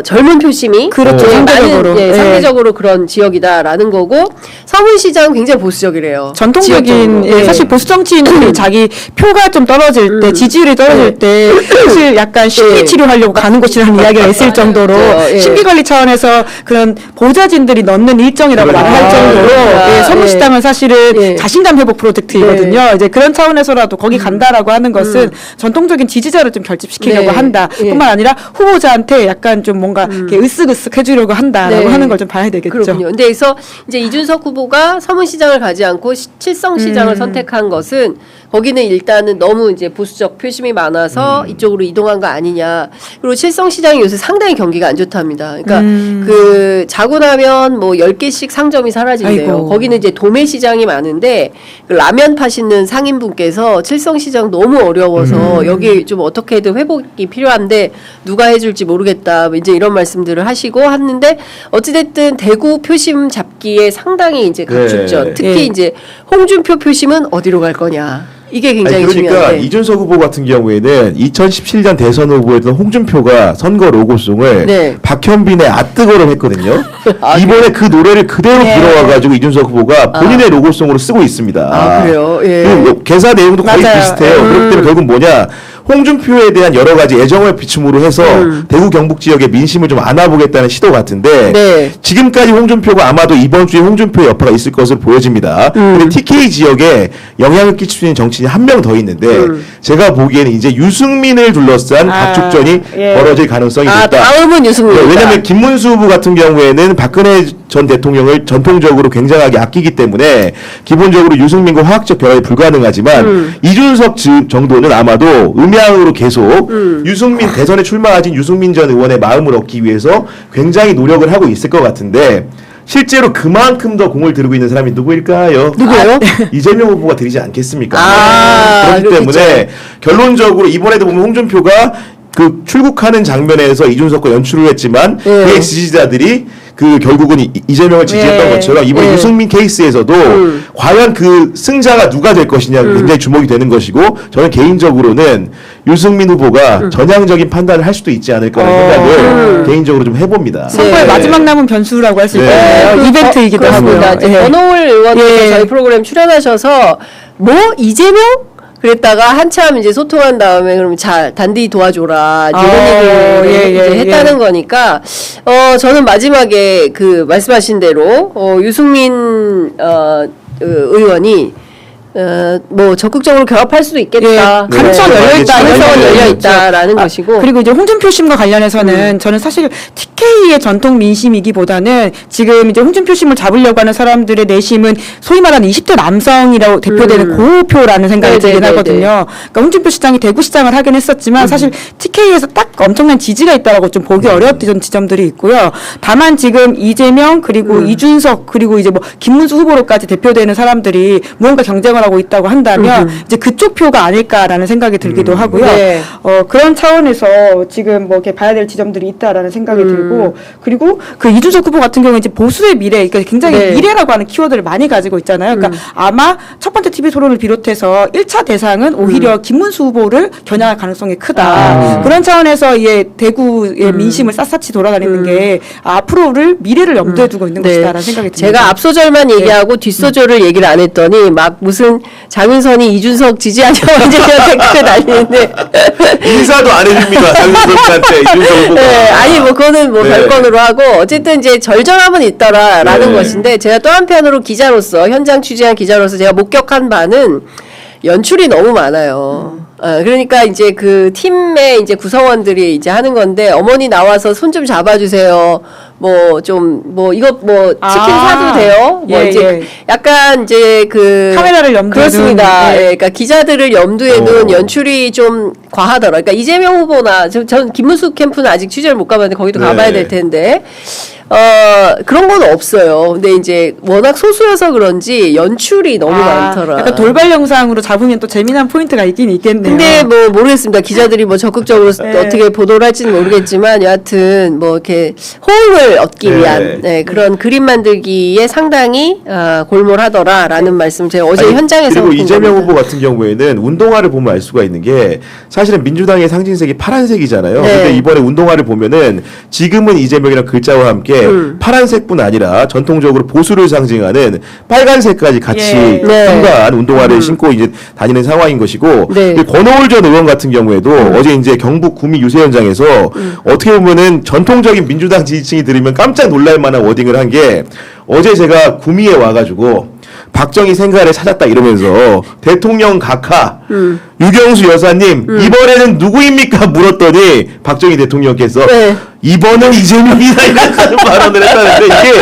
Speaker 1: 젊은 표심이
Speaker 2: 그렇죠. 상대적으로.
Speaker 1: 많은,
Speaker 2: 예.
Speaker 1: 상대적으로 그런 지역이다라는 거고 서문시장 굉장히 보수적이래요.
Speaker 2: 전통적인
Speaker 1: 지역적으로.
Speaker 2: 예, 사실 보수 정치인들이 자기 표가 좀 떨어질 때 지지율이 떨어질 때 사실 약간 심리 치료하려고 가는 곳이라는 이야기가 있을 정도로
Speaker 1: 예.
Speaker 2: 심리 관리 차원에서 그런 보좌진들이 넣는 일정이라고
Speaker 3: 그러니까.
Speaker 2: 말할 정도로
Speaker 1: 그러니까.
Speaker 2: 예, 서문시장은 사실은
Speaker 1: 예.
Speaker 2: 자신감 회복 프로젝트이거든요. 이제 그런 차원에서라도 거기 간다라고 하는 것은 전통적인 지지자를 좀 결집시키려고
Speaker 1: 네.
Speaker 2: 한다.
Speaker 1: 예.
Speaker 2: 뿐만 아니라 후보자한테 약간 좀 뭔가 이렇게 으쓱으쓱 해주려고 한다라고
Speaker 1: 네.
Speaker 2: 하는 걸 좀 봐야 되겠죠.
Speaker 1: 그렇군요. 근데 그래서 이제 이준석 후보가 서문시장을 가지 않고 칠성시장을 선택한 것은 거기는 일단은 너무 이제 보수적 표심이 많아서 이쪽으로 이동한 거 아니냐. 그리고 칠성시장이 요새 상당히 경기가 안 좋답니다. 그러니까 그 자고 나면 뭐 10개씩 상점이 사라진대요.
Speaker 2: 아이고.
Speaker 1: 거기는 이제 도매시장이 많은데 그 라면 파시는 상인분께서 칠성시장 너무 어려워서 여기 좀 어떻게든 회복이 필요한데 누가 해줄지 모르겠다. 이제 이런 말씀들을 하시고 하는데 어찌됐든 대구 표심 잡기에 상당히 이제 각축전.
Speaker 3: 네.
Speaker 1: 특히
Speaker 2: 예.
Speaker 1: 이제 홍준표 표심은 어디로 갈 거냐. 이게 굉장히
Speaker 3: 아니, 그러니까
Speaker 1: 중요한데.
Speaker 3: 이준석 후보 같은 경우에는 2017년 대선 후보였던 홍준표가 선거 로고송을
Speaker 1: 네.
Speaker 3: 박현빈의 아뜨거를 했거든요.
Speaker 1: 아,
Speaker 3: 이번에 그 노래를 그대로 들어와가지고 이준석 후보가 본인의 로고송으로 쓰고 있습니다.
Speaker 1: 아, 그래요? 예.
Speaker 3: 그리고 개사 내용도 거의
Speaker 2: 맞아요.
Speaker 3: 비슷해요. 그렇기 때문에 결국 뭐냐 홍준표에 대한 여러 가지 애정을 비춤으로 해서 대구 경북 지역의 민심을 좀 안아보겠다는 시도 같은데
Speaker 1: 네.
Speaker 3: 지금까지 홍준표가 아마도 이번 주에 홍준표의 여파가 있을 것으로 보여집니다. 근데 TK 지역에 영향을 끼칠 수 있는 정치인이 한 명 더 있는데 제가 보기에는 이제 유승민을 둘러싼 각축전이
Speaker 2: 예.
Speaker 3: 벌어질 가능성이
Speaker 1: 아,
Speaker 3: 높다.
Speaker 1: 다음은 유승민.
Speaker 3: 네, 왜냐하면 김문수 후보 같은 경우에는 박근혜 전 대통령을 전통적으로 굉장하게 아끼기 때문에 기본적으로 유승민과 화학적 결합이 불가능하지만 이준석 정도는 아마도 음향으로 계속 유승민 대선에 출마하신 유승민 전 의원의 마음을 얻기 위해서 굉장히 노력을 하고 있을 것 같은데 실제로 그만큼 더 공을 들고 있는 사람이 누구일까요?
Speaker 1: 누구예요?
Speaker 3: 이재명 후보가 들이지 않겠습니까?
Speaker 1: 아,
Speaker 3: 그렇기
Speaker 1: 그렇겠죠.
Speaker 3: 때문에 결론적으로 이번에도 보면 홍준표가 그 출국하는 장면에서 이준석과 연출을 했지만 그의 지지자들이 그 결국은 이재명을 지지했던
Speaker 2: 예.
Speaker 3: 것처럼 이번
Speaker 1: 예.
Speaker 3: 유승민 케이스에서도 과연 그 승자가 누가 될 것이냐 굉장히 주목이 되는 것이고 저는 개인적으로는 유승민 후보가 전향적인 판단을 할 수도 있지 않을까라는 생각을 개인적으로 좀 해봅니다.
Speaker 2: 선거의
Speaker 1: 네.
Speaker 2: 마지막 남은 변수라고 할 수
Speaker 3: 네.
Speaker 2: 있거든요. 이벤트이기도
Speaker 1: 그렇습니다.
Speaker 2: 하고요.
Speaker 1: 이제
Speaker 2: 예.
Speaker 1: 권오울 의원께서
Speaker 2: 예.
Speaker 1: 저희 프로그램 출연하셔서 뭐 이재명? 그랬다가 한참 이제 소통한 다음에 그럼 잘 단디 도와줘라 이런 얘기를
Speaker 2: 예,
Speaker 1: 이제
Speaker 2: 예,
Speaker 1: 했다는 거니까 저는 마지막에 그 말씀하신 대로 유승민 의원이 뭐 적극적으로 결합할 수도 있겠다.
Speaker 2: 예, 가능성은
Speaker 3: 네.
Speaker 2: 열려있다.
Speaker 1: 가능성은
Speaker 3: 네.
Speaker 1: 열려있다라는 것이고.
Speaker 2: 그리고 이제 홍준표 심과 관련해서는 저는 사실 TK의 전통 민심이기보다는 지금 이제 홍준표 심을 잡으려고 하는 사람들의 내심은 소위 말하는 20대 남성이라고 대표되는 고표라는 생각이 들긴
Speaker 1: 네네네네.
Speaker 2: 하거든요. 그러니까 홍준표 시장이 대구 시장을 하긴 했었지만 사실 TK에서 딱 엄청난 지지가 있다라고 좀 보기 어려웠던 지점들이 있고요. 다만 지금 이재명 그리고 이준석 그리고 이제 뭐 김문수 후보로까지 대표되는 사람들이 무언가 경쟁을 하고 있다고 한다면 이제 그쪽 표가 아닐까라는 생각이 들기도 하고요.
Speaker 1: 네.
Speaker 2: 그런 차원에서 지금 뭐 이렇게 봐야 될 지점들이 있다라는 생각이 들고 그리고 그 이준석 후보 같은 경우는 이제 보수의 미래, 그러니까 굉장히
Speaker 1: 네.
Speaker 2: 미래라고 하는 키워드를 많이 가지고 있잖아요. 그러니까 아마 첫 번째 TV 토론을 비롯해서 1차 대상은 오히려 김문수 후보를 겨냥할 가능성이 크다. 그런 차원에서 대구의 민심을 샅샅이 돌아다니는 게 앞으로를 미래를 염두에 두고 있는 것이다라는 생각이 듭니다.
Speaker 1: 제가 앞소절만 얘기하고 뒷소절을 얘기를 안 했더니 막 무슨 장윤선이 이준석 지지하냐고 이제 댓글 달리는데
Speaker 3: 인사도 안 해줍니다. 장윤선 씨한테 이준석 후보가.
Speaker 1: 네, 아니 뭐 그거는 뭐
Speaker 3: 네.
Speaker 1: 별건으로 하고 어쨌든 이제 절절함은 있더라라는
Speaker 3: 네.
Speaker 1: 것인데 제가 또 한편으로 기자로서 현장 취재한 기자로서 제가 목격한 바는 연출이 너무 많아요. 그러니까 이제 그 팀의 이제 구성원들이 이제 하는 건데 어머니 나와서 손 좀 잡아주세요. 뭐 좀 뭐 이거 뭐 치킨 사도 돼요. 뭐
Speaker 2: 예,
Speaker 1: 이제
Speaker 2: 예.
Speaker 1: 약간 이제 그
Speaker 2: 카메라를 염두에
Speaker 1: 그렇습니다.
Speaker 2: 둔, 예.
Speaker 1: 예, 그러니까 기자들을 염두에 둔 연출이 좀 과하더라. 그러니까 이재명 후보나 전 김문수 캠프는 아직 취재를 못 가봤는데 거기도
Speaker 3: 네.
Speaker 1: 가봐야 될 텐데. 그런 건 없어요. 근데 이제 워낙 소수여서 그런지 연출이 너무 많더라.
Speaker 2: 약간 돌발 영상으로 잡으면 또 재미난 포인트가 있긴 있겠네요.
Speaker 1: 근데 뭐 모르겠습니다. 기자들이 뭐 적극적으로
Speaker 2: 네.
Speaker 1: 어떻게 보도를 할지는 모르겠지만 여하튼 뭐 이렇게 호응을 얻기
Speaker 3: 네.
Speaker 1: 위한 그런 그림 만들기에 상당히 골몰하더라라는 말씀 제가 어제
Speaker 3: 아니,
Speaker 1: 현장에서
Speaker 3: 그리고
Speaker 1: 본
Speaker 3: 이재명
Speaker 1: 겁니다.
Speaker 3: 후보 같은 경우에는 운동화를 보면 알 수가 있는 게 사실은 민주당의 상징색이 파란색이잖아요.
Speaker 1: 네.
Speaker 3: 근데 이번에 운동화를 보면은 지금은 이재명이라는 글자와 함께 파란색뿐 아니라 전통적으로 보수를 상징하는 빨간색까지 같이
Speaker 2: 예.
Speaker 1: 네.
Speaker 3: 통과한 운동화를 신고 이제 다니는 상황인 것이고
Speaker 1: 네.
Speaker 3: 그리고 권오울 전 의원 같은 경우에도 어제 이제 경북 구미 유세 현장에서 어떻게 보면은 전통적인 민주당 지지층이 들으면 깜짝 놀랄 만한 워딩을 한 게 어제 제가 구미에 와가지고 박정희 생가를 찾았다 이러면서 대통령 각하 유경수 여사님 이번에는 누구입니까 물었더니 박정희 대통령께서
Speaker 1: 네.
Speaker 3: 이번은 이재명이다 이런 발언을 했다는데 이게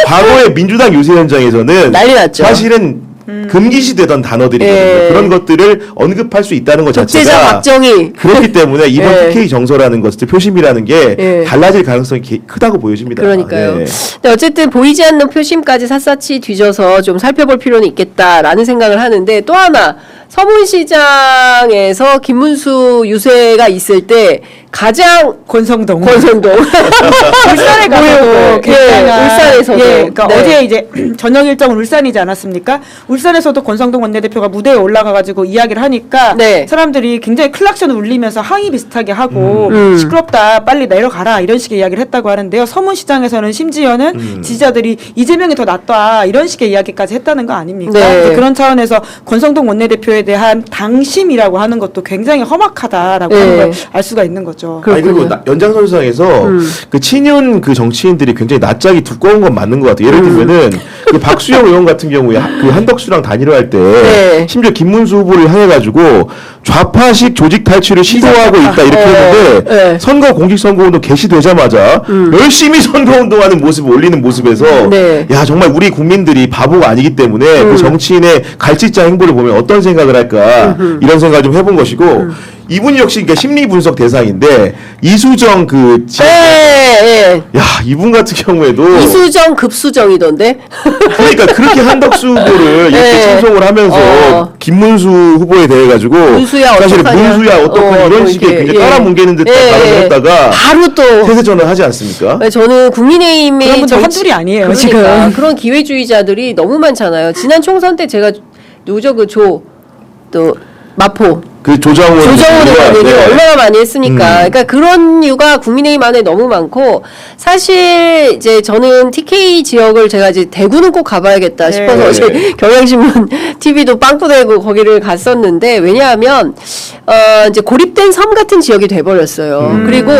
Speaker 3: 과거의 민주당 유세 현장에서는
Speaker 1: 난리 났죠.
Speaker 3: 사실은 금기시되던 단어들이거든요.
Speaker 1: 예.
Speaker 3: 그런 것들을 언급할 수 있다는 것
Speaker 1: 독재자
Speaker 3: 자체가
Speaker 1: 박정희.
Speaker 3: 그렇기 때문에 이번
Speaker 1: 예.
Speaker 3: PK 정서라는 것들 표심이라는 게
Speaker 1: 예.
Speaker 3: 달라질 가능성이 크다고 보여집니다.
Speaker 1: 그러니까요.
Speaker 3: 네.
Speaker 1: 근데 어쨌든 보이지 않는 표심까지 샅샅이 뒤져서 좀 살펴볼 필요는 있겠다라는 생각을 하는데 또 하나 서문시장에서 김문수 유세가 있을 때 가장
Speaker 2: 권성동.
Speaker 1: 울산에
Speaker 2: 가서도 굉장한
Speaker 1: 울산에서도
Speaker 2: 그러니까
Speaker 1: 네.
Speaker 2: 어제 이제 저녁 일정은 울산이지 않았습니까? 울산에서도 권성동 원내대표가 무대에 올라가가지고 이야기를 하니까
Speaker 1: 네.
Speaker 2: 사람들이 굉장히 클락션을 울리면서 항의 비슷하게 하고 시끄럽다 빨리 내려가라 이런 식의 이야기를 했다고 하는데요. 서문시장에서는 심지어는 지지자들이 이재명이 더 낫다 이런 식의 이야기까지 했다는 거 아닙니까?
Speaker 1: 네.
Speaker 2: 이제 그런 차원에서 권성동 원내대표에 대한 당심이라고 하는 것도 굉장히 험악하다라고
Speaker 1: 네.
Speaker 2: 하는 걸 알 수가 있는 거죠.
Speaker 3: 아니 그리고
Speaker 1: 그렇군요.
Speaker 3: 연장선상에서 그 친윤 그 정치인들이 굉장히 낯짝이 두꺼운 건 맞는 것 같아요. 예를 들면은 그 박수영 의원 같은 경우에 그 한덕수랑 단일화할 때
Speaker 1: 네.
Speaker 3: 심지어 김문수 후보를 향해 가지고 좌파식 조직 탈취를 시도하고 있다 이렇게 했는데
Speaker 1: 네.
Speaker 3: 선거 공직선거운동 개시되자마자 열심히 선거운동하는 모습을 올리는 모습에서
Speaker 1: 네.
Speaker 3: 야 정말 우리 국민들이 바보가 아니기 때문에 그 정치인의 갈짓자 행보를 보면 어떤 생각을 할까 이런 생각을 좀 해본 것이고 이분 역시 그러니까 심리 분석 대상인데 이수정 그
Speaker 1: 예.
Speaker 3: 야 이분 같은 경우에도
Speaker 1: 이수정 급수정이던데.
Speaker 3: 그러니까 그렇게 한덕수 후보를 이렇게
Speaker 1: 네.
Speaker 3: 칭송을 하면서 김문수 후보에 대해 가지고
Speaker 1: 문수야
Speaker 3: 사실
Speaker 1: 어떡하냐.
Speaker 3: 문수야 어떡하냐 이런
Speaker 1: 뭐
Speaker 3: 식의
Speaker 1: 이렇게,
Speaker 3: 굉장히 깔아뭉개는 듯한 발언을 했다가
Speaker 1: 바로 또
Speaker 3: 태세 전환하지 않습니까?
Speaker 1: 저는 국민의힘의
Speaker 2: 그런 분들 한둘이 아니에요,
Speaker 1: 그러니까
Speaker 2: 지금.
Speaker 1: 그런 기회주의자들이 너무 많잖아요. 지난 총선 때 제가 누구죠 또 마포
Speaker 3: 그 조정훈
Speaker 1: 의원 얘기를
Speaker 3: 네.
Speaker 1: 얼마나 많이 했으니까. 그러니까 그런 이유가 국민의힘 안에 너무 많고 사실 이제 저는 TK 지역을 제가 이제 대구는 꼭 가봐야겠다
Speaker 2: 네.
Speaker 1: 싶어서 어제 경향신문 TV도 빵꾸 대고 거기를 갔었는데 왜냐하면 이제 고립된 섬 같은 지역이 돼버렸어요. 그리고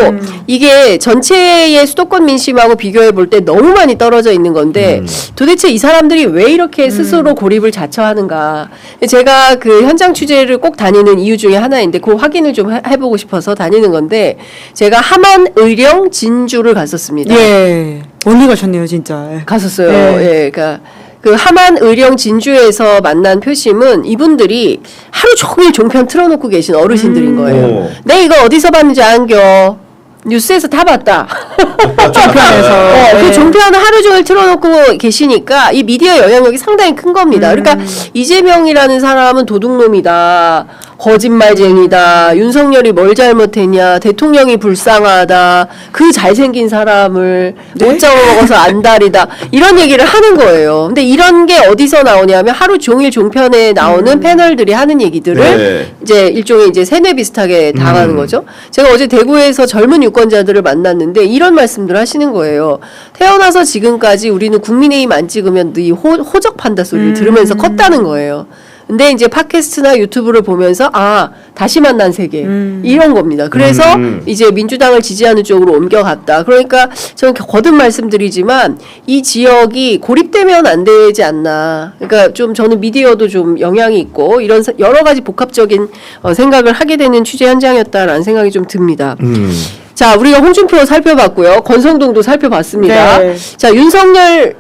Speaker 1: 이게 전체의 수도권 민심하고 비교해 볼 때 너무 많이 떨어져 있는 건데 도대체 이 사람들이 왜 이렇게 스스로 고립을 자처하는가. 제가 그 현장 취재를 꼭 다니는 이유 중에 하나인데 그 확인을 좀 해보고 싶어서 다니는 건데 제가 함안, 의령, 진주를 갔었습니다.
Speaker 2: 예. 멀리 가셨네요, 진짜. 예.
Speaker 1: 갔었어요.
Speaker 2: 네.
Speaker 1: 예, 그러니까 그 함안, 의령, 진주에서 만난 표심은 이분들이 하루 종일 종편 틀어놓고 계신 어르신들인 거예요.
Speaker 3: 오.
Speaker 1: 내 이거 어디서 봤는지 안겨. 뉴스에서 다 봤다.
Speaker 2: 종편에서.
Speaker 1: 그
Speaker 2: 네.
Speaker 1: 종편을 하루 종일 틀어놓고 계시니까 이 미디어 영향력이 상당히 큰 겁니다. 그러니까 이재명이라는 사람은 도둑놈이다. 거짓말쟁이다. 윤석열이 뭘 잘못했냐. 대통령이 불쌍하다. 그 잘생긴 사람을 못 잡아먹어서 안달이다. 이런 얘기를 하는 거예요. 근데 이런 게 어디서 나오냐면 하루 종일 종편에 나오는 패널들이 하는 얘기들을
Speaker 3: 네.
Speaker 1: 이제 일종의 이제 세뇌 비슷하게 당하는 거죠. 제가 어제 대구에서 젊은 유권자들을 만났는데 이런 말씀들을 하시는 거예요. 태어나서 지금까지 우리는 국민의힘 안 찍으면 네 호적판다 소리를 들으면서 컸다는 거예요. 근데 이제 팟캐스트나 유튜브를 보면서 다시 만난 세계 이런 겁니다. 그래서 이제 민주당을 지지하는 쪽으로 옮겨갔다. 그러니까 저는 거듭 말씀드리지만 이 지역이 고립되면 안 되지 않나. 그러니까 좀 저는 미디어도 좀 영향이 있고 이런 여러 가지 복합적인 생각을 하게 되는 취재 현장이었다라는 생각이 좀 듭니다. 자, 우리가 홍준표 살펴봤고요. 권성동도 살펴봤습니다.
Speaker 2: 네.
Speaker 1: 자, 윤석열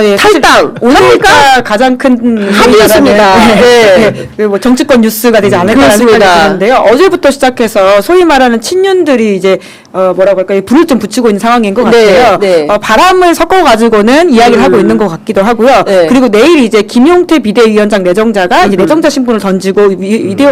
Speaker 2: 예.
Speaker 1: 탈당
Speaker 2: 오늘가 가장 큰
Speaker 1: 합의였습니다. 네.
Speaker 2: 뭐 정치권 뉴스가 되지 않을까라는 생각이
Speaker 1: 그렇습니다.
Speaker 2: 드는데요. 어제부터 시작해서 소위 말하는 친윤들이 이제 뭐라고 할까요? 불을 좀 붙이고 있는 상황인 것
Speaker 1: 네,
Speaker 2: 같아요.
Speaker 1: 네.
Speaker 2: 바람을 섞어 가지고는 이야기를 하고 있는 것 같기도 하고요.
Speaker 1: 네.
Speaker 2: 그리고 내일 이제 김용태 비대위원장 내정자가 이제 내정자 신분을 던지고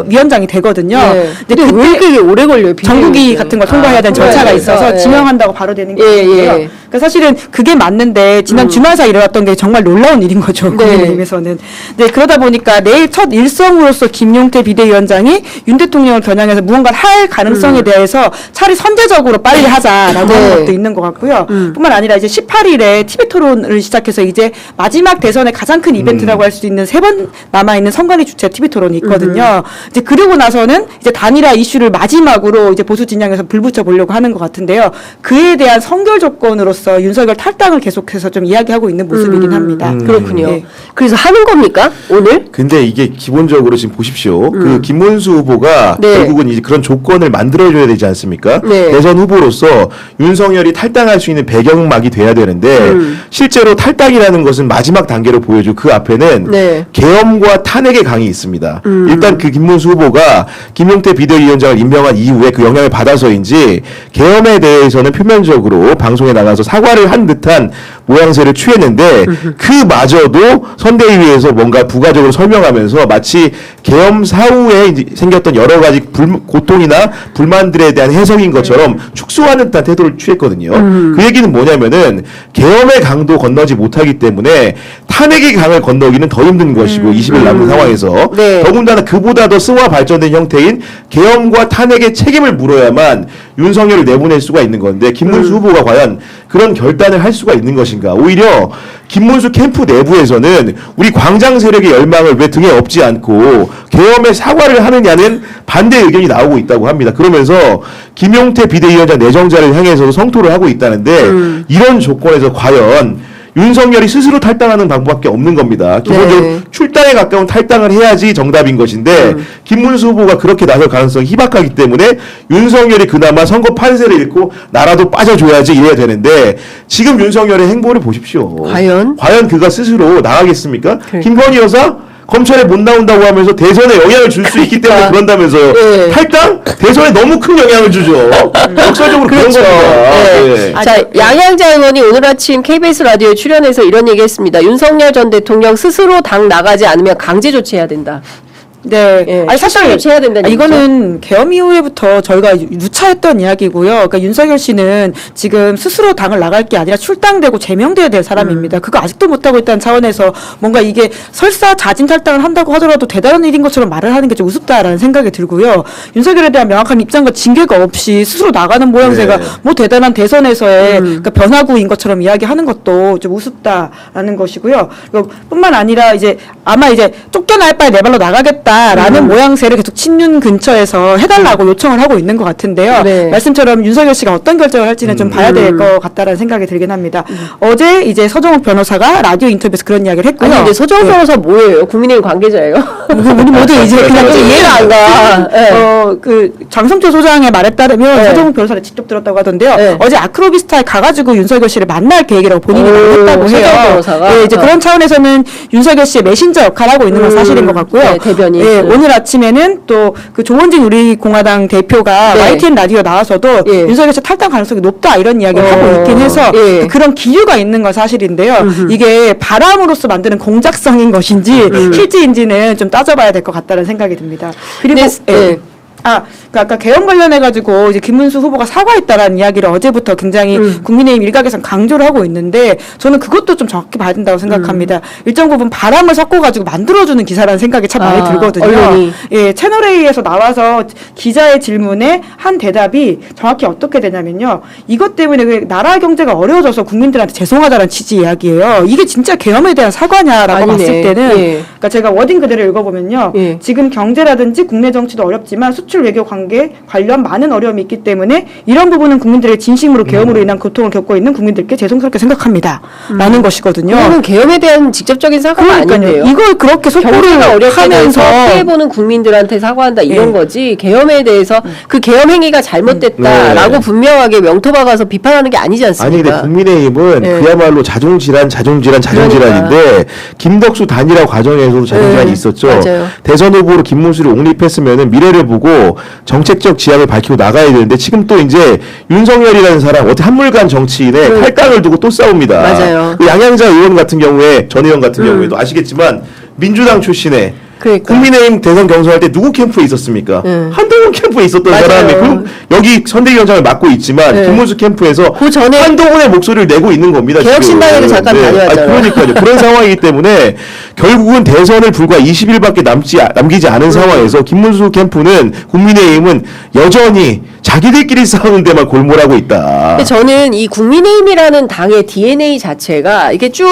Speaker 2: 위원장이 되거든요.
Speaker 1: 네. 근데 왜 이렇게 오래 걸려요?
Speaker 2: 정국이
Speaker 1: 비대위원장?
Speaker 2: 같은 걸 통과해야 되는
Speaker 1: 통과해야
Speaker 2: 절차가
Speaker 1: 돼서,
Speaker 2: 있어서
Speaker 1: 예.
Speaker 2: 지명한다고 바로 되는 게
Speaker 1: 예,
Speaker 2: 아니고요.
Speaker 1: 예.
Speaker 2: 그러니까 사실은 그게 맞는데 지난 주말 사이 일어났던 게 정말 놀라운 일인 거죠.
Speaker 1: 네.
Speaker 2: 국민의힘에서는. 네, 그러다 보니까 내일 첫 일성으로서 김용태 비대위원장이 윤 대통령을 겨냥해서 무언가를 할 가능성에 대해서 차라리 선제적으로 빨리 하자라고
Speaker 1: 네.
Speaker 2: 하는 것도 있는 것 같고요. 뿐만 아니라 이제 18일에 TV 토론을 시작해서 이제 마지막 대선의 가장 큰 이벤트라고 할 수 있는 3번 남아있는 선관위 주최 TV 토론이 있거든요. 이제 그러고 나서는 이제 단일화 이슈를 마지막으로 이제 보수 진영에서 불 붙여 보려고 하는 것 같은데요. 그에 대한 선결 조건으로서 윤석열 탈당을 계속해서 좀 이야기하고 있는 모습이긴 합니다.
Speaker 1: 그렇군요.
Speaker 2: 네.
Speaker 1: 그래서 하는 겁니까? 오늘?
Speaker 3: 근데 이게 기본적으로 지금 보십시오. 그 김문수 후보가
Speaker 1: 네.
Speaker 3: 결국은 이제 그런 조건을 만들어줘야 되지 않습니까?
Speaker 1: 네.
Speaker 3: 대선 후보로서 윤석열이 탈당할 수 있는 배경막이 돼야 되는데 실제로 탈당이라는 것은 마지막 단계로 보여주고 그 앞에는
Speaker 1: 네.
Speaker 3: 계엄과 탄핵의 강이 있습니다. 일단 그 김문수 후보가 김용태 비대위원장을 임명한 이후에 그 영향을 받아서인지 계엄에 대해서는 표면적으로 방송에 나가서 사과를 한 듯한 모양새를 취했는데 있는데 그마저도 선대위에서 뭔가 부가적으로 설명하면서 마치 계엄 사후에 이제 생겼던 여러 가지 고통이나 불만들에 대한 해석인 것처럼 축소하는 듯한 태도를 취했거든요. 그 얘기는 뭐냐면은 계엄의 강도 건너지 못하기 때문에 탄핵의 강을 건너기는 더 힘든 것이고 20일 남은 상황에서
Speaker 1: 네.
Speaker 3: 더군다나 그보다 더 승화 발전된 형태인 계엄과 탄핵의 책임을 물어야만 윤석열을 내보낼 수가 있는 건데 김문수 후보가 과연 그런 결단을 할 수가 있는 것인가. 오히려 김문수 캠프 내부에서는 우리 광장 세력의 열망을 왜 등에 업지 않고 계엄에 사과를 하느냐는 반대 의견이 나오고 있다고 합니다. 그러면서 김용태 비대위원장 내정자를 향해서도 성토를 하고 있다는데 이런 조건에서 과연 윤석열이 스스로 탈당하는 방법밖에 없는 겁니다. 기본적으로
Speaker 1: 네.
Speaker 3: 출당에 가까운 탈당을 해야지 정답인 것인데 김문수 후보가 그렇게 나설 가능성이 희박하기 때문에 윤석열이 그나마 선거 판세를 읽고 나라도 빠져줘야지 이래야 되는데 지금 윤석열의 행보를 보십시오.
Speaker 1: 과연
Speaker 3: 그가 스스로 나가겠습니까?
Speaker 1: 그러니까.
Speaker 3: 김건희 여사 검찰에 못 나온다고 하면서 대선에 영향을 줄 수 있기 때문에 그런다면서요.
Speaker 1: 네.
Speaker 3: 탈당? 대선에 너무 큰 영향을 주죠. 역설적으로 그런
Speaker 1: 그렇죠.
Speaker 3: 겁니다.
Speaker 1: 네.
Speaker 3: 네.
Speaker 1: 자, 양양자 의원이 오늘 아침 KBS 라디오에 출연해서 이런 얘기했습니다. 윤석열 전 대통령 스스로 당 나가지 않으면 강제 조치해야 된다.
Speaker 2: 네.
Speaker 1: 예,
Speaker 2: 아니 사실
Speaker 1: 조치해야 된다는
Speaker 2: 이거는 계엄 이후에부터 저희가 누차했던 이야기고요. 그러니까 윤석열 씨는 지금 스스로 당을 나갈 게 아니라 출당되고 제명돼야 될 사람입니다. 그거 아직도 못하고 있다는 차원에서 뭔가 이게 설사 자진 탈당을 한다고 하더라도 대단한 일인 것처럼 말을 하는 게 좀 우습다라는 생각이 들고요. 윤석열에 대한 명확한 입장과 징계가 없이 스스로 나가는 모양새가
Speaker 3: 네.
Speaker 2: 뭐 대단한 대선에서의 그러니까 변화구인 것처럼 이야기하는 것도 좀 우습다라는 것이고요. 그리고 뿐만 아니라 이제 아마 이제 쫓겨날 바에 내 발로 나가겠다라는 모양새를 계속 친윤 근처에서 해달라고 요청을 하고 있는 것 같은데요.
Speaker 1: 네.
Speaker 2: 말씀처럼 윤석열 씨가 어떤 결정을 할지는 좀 봐야 될 것 같다라는 생각이 들긴 합니다. 어제 이제 서정욱 변호사가 라디오 인터뷰에서 그런 이야기를 했고요.
Speaker 1: 아니, 근데 서정훈 변호사 뭐예요? 국민의힘 관계자예요?
Speaker 2: 우리 모두 이제 그냥
Speaker 1: 좀 이해가 안 가. 네.
Speaker 2: 그 장성철 소장의 말에 따르면
Speaker 1: 네.
Speaker 2: 서정욱 변호사를 직접 들었다고 하던데요.
Speaker 1: 네.
Speaker 2: 어제 아크로비스타에 가가지고 윤석열 씨를 만날 계획이라고 본인이
Speaker 1: 오,
Speaker 2: 말했다고 해요.
Speaker 1: 서정욱 변호사가?
Speaker 2: 네, 이제 그런 차원에서는 윤석열 씨의 메신저 역할을 하고 있는 건 사실인 것 같고요.
Speaker 1: 네, 대변인.
Speaker 2: 예, 오늘 아침에는 또 그 조원진 우리공화당 대표가
Speaker 1: 네.
Speaker 2: YTN 라디오 나와서도
Speaker 1: 예.
Speaker 2: 윤석열 씨 탈당 가능성이 높다 이런 이야기를 하고 있긴 해서
Speaker 1: 예.
Speaker 2: 그런 기류가 있는 건 사실인데요. 이게 바람으로서 만드는 공작성인 것인지 실지인지는 좀 따져봐야 될 것 같다는 생각이 듭니다. 그리고
Speaker 1: 네, 네.
Speaker 2: 그 아까 계엄 관련해가지고 이제 김문수 후보가 사과했다라는 이야기를 어제부터 굉장히 국민의힘 일각에선 강조를 하고 있는데 저는 그것도 좀 정확히 봐야 된다고 생각합니다. 일정 부분 바람을 섞어가지고 만들어주는 기사라는 생각이 참 많이 들거든요.
Speaker 1: 언론이.
Speaker 2: 예, 채널A에서 나와서 기자의 질문에 한 대답이 정확히 어떻게 되냐면요. 이것 때문에 그 나라 경제가 어려워져서 국민들한테 죄송하다는 취지 이야기예요. 이게 진짜 계엄에 대한 사과냐라고
Speaker 1: 아니네.
Speaker 2: 봤을 때는
Speaker 1: 예.
Speaker 2: 그러니까 제가 워딩 그대로 읽어보면요.
Speaker 1: 예.
Speaker 2: 지금 경제라든지 국내 정치도 어렵지만 수출 외교 관계 관련 많은 어려움이 있기 때문에 이런 부분은 국민들의 진심으로 계엄으로 인한 고통을 겪고 있는 국민들께 죄송스럽게 생각합니다. 라는 것이거든요.
Speaker 1: 이거는 계엄에 대한 직접적인 사과가 아닌데요.
Speaker 2: 이걸 그렇게 속보를
Speaker 1: 경제가 어렵게
Speaker 2: 하면서
Speaker 1: 돼서 피해보는 국민들한테 사과한다 이런
Speaker 2: 네.
Speaker 1: 거지 계엄에 대해서 그 계엄 행위가 잘못됐다라고
Speaker 3: 네.
Speaker 1: 분명하게 명토 박아서 비판하는 게 아니지
Speaker 3: 아니
Speaker 1: 않습니까?
Speaker 3: 근데 국민의힘은
Speaker 1: 네.
Speaker 3: 그야말로 자중질환인데 김덕수 단일화 과정에서도 자중질환이
Speaker 1: 네.
Speaker 3: 있었죠.
Speaker 1: 맞아요.
Speaker 3: 대선 후보로 김문수를 옹립했으면은 미래를 보고 정책적 지향을 밝히고 나가야 되는데 지금 또 이제 윤석열이라는 사람 어떻게 한물간 정치인의
Speaker 1: 네.
Speaker 3: 탈당을 두고 또 싸웁니다.
Speaker 1: 맞아요.
Speaker 3: 그 양양자 의원 같은 경우에 전 의원 같은 경우에도 아시겠지만 민주당 출신의
Speaker 1: 그러니까.
Speaker 3: 국민의힘 대선 경선할 때 누구 캠프에 있었습니까? 한동훈 캠프에 있었던
Speaker 1: 맞아요.
Speaker 3: 사람이 여기 선대위원장을 맡고 있지만
Speaker 1: 네.
Speaker 3: 김문수 캠프에서
Speaker 1: 그 전에
Speaker 3: 한동훈의 목소리를 내고 있는 겁니다.
Speaker 1: 개혁신당에도
Speaker 3: 지금.
Speaker 1: 잠깐 다녀왔잖아요.
Speaker 3: 그러니까요. 그런 상황이기 때문에 결국은 대선을 불과 20일밖에 남기지 않은 상황에서 김문수 캠프는 국민의힘은 여전히 자기들끼리 싸우는 데만 골몰하고 있다.
Speaker 1: 근데 저는 이 국민의힘이라는 당의 DNA 자체가 이게 쭉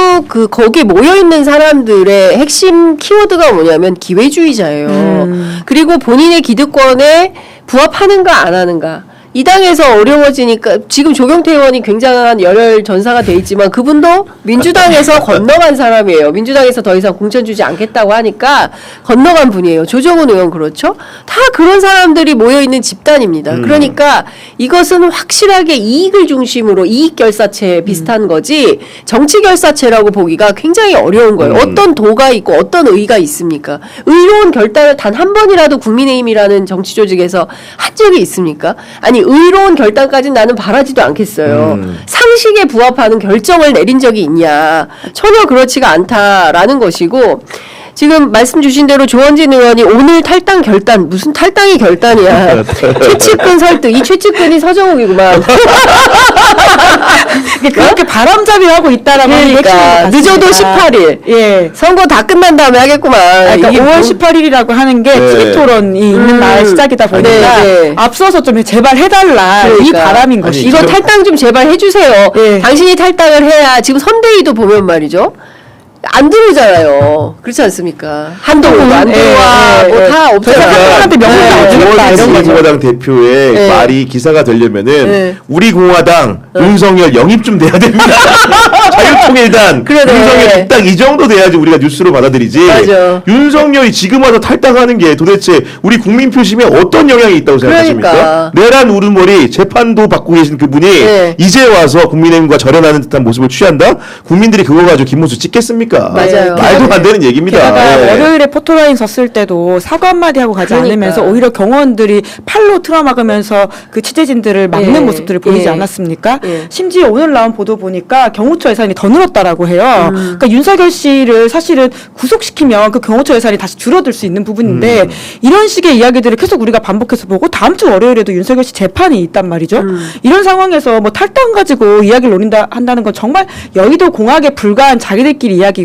Speaker 1: 거기에 모여 있는 사람들의 핵심 키워드가 뭐냐면 기회주의자예요. 그리고 본인의 기득권에 부합하는가 안 하는가. 이 당에서 어려워지니까 지금 조경태 의원이 굉장한 열혈 전사가 돼 있지만 그분도 민주당에서 건너간 사람이에요. 민주당에서 더 이상 공천 주지 않겠다고 하니까 건너간 분이에요. 조정훈 의원 그렇죠? 다 그런 사람들이 모여 있는 집단입니다. 그러니까 이것은 확실하게 이익을 중심으로 이익 결사체 비슷한 거지 정치 결사체라고 보기가 굉장히 어려운 거예요. 어떤 도가 있고 어떤 의가 있습니까? 의로운 결단을 단 한 번이라도 국민의힘이라는 정치 조직에서 한 적이 있습니까? 아니 의로운 결단까지는 나는 바라지도 않겠어요. 상식에 부합하는 결정을 내린 적이 있냐. 전혀 그렇지가 않다라는 것이고 지금 말씀 주신 대로 조원진 의원이 오늘 탈당 결단 무슨 탈당이 결단이야. 최측근 설득 이 최측근이 서정욱이구만.
Speaker 2: 그렇게 바람잡이하고 있다라고 하는 게
Speaker 1: 그러니까 늦어도 18일.
Speaker 2: 예.
Speaker 1: 선거 다 끝난 다음에 하겠구만.
Speaker 2: 그러니까
Speaker 1: 이게
Speaker 2: 5월
Speaker 1: 뭐-
Speaker 2: 18일이라고 하는 게
Speaker 3: 네.
Speaker 2: TV 토론이 있는 날 시작이다 보니까
Speaker 1: 네, 네.
Speaker 2: 앞서서 좀 제발 해달라 이
Speaker 1: 그러니까.
Speaker 2: 바람인
Speaker 3: 아니,
Speaker 2: 것이.
Speaker 1: 이거
Speaker 3: 지금-
Speaker 1: 탈당 좀 제발 해주세요.
Speaker 2: 예.
Speaker 1: 당신이 탈당을 해야 지금 선대위도 보면 말이죠. 안 들어오잖아요. 그렇지 않습니까? 한동훈 안 들어와.
Speaker 2: 예,
Speaker 1: 뭐
Speaker 2: 예.
Speaker 1: 다 없잖아요.
Speaker 2: 한동훈한테 명분
Speaker 1: 네.
Speaker 2: 안 주겠다, 이런
Speaker 3: 우리
Speaker 2: 거죠.
Speaker 3: 공화당 대표의
Speaker 1: 네.
Speaker 3: 말이 기사가 되려면은
Speaker 1: 네.
Speaker 3: 우리 공화당 윤석열 영입 좀 돼야 됩니다. 자유통일당
Speaker 1: 그러네.
Speaker 3: 윤석열 딱 이 정도 돼야지 우리가 뉴스로 받아들이지.
Speaker 1: 맞아.
Speaker 3: 윤석열이 지금 와서 탈당하는 게 도대체 우리 국민 표심에 어떤 영향이 있다고 생각하십니까?
Speaker 1: 그러니까.
Speaker 3: 내란 우르머리 재판도 받고 계신 그분이
Speaker 1: 네.
Speaker 3: 이제 와서 국민의힘과 절연하는 듯한 모습을 취한다? 국민들이 그거 가지고 김문수 찍겠습니까?
Speaker 1: 맞아요.
Speaker 3: 말도 안 되는 얘기입니다.
Speaker 2: 게다가
Speaker 3: 예.
Speaker 2: 월요일에 포토라인 섰을 때도 사과 한마디 하고 가지
Speaker 1: 그러니까.
Speaker 2: 않으면서 오히려 경호원들이 팔로 틀어막으면서 그 취재진들을 막는
Speaker 1: 예.
Speaker 2: 모습들을 보이지
Speaker 1: 예.
Speaker 2: 않았습니까?
Speaker 1: 예.
Speaker 2: 심지어 오늘 나온 보도 보니까 경호처 예산이 더 늘었다라고 해요. 그러니까 윤석열 씨를 사실은 구속시키면 그 경호처 예산이 다시 줄어들 수 있는 부분인데 이런 식의 이야기들을 계속 우리가 반복해서 보고 다음 주 월요일에도 윤석열 씨 재판이 있단 말이죠. 이런 상황에서 뭐 탈당 가지고 이야기를 노린다 한다는 건 정말 여의도 공학에 불과한 자기들끼리 이야기고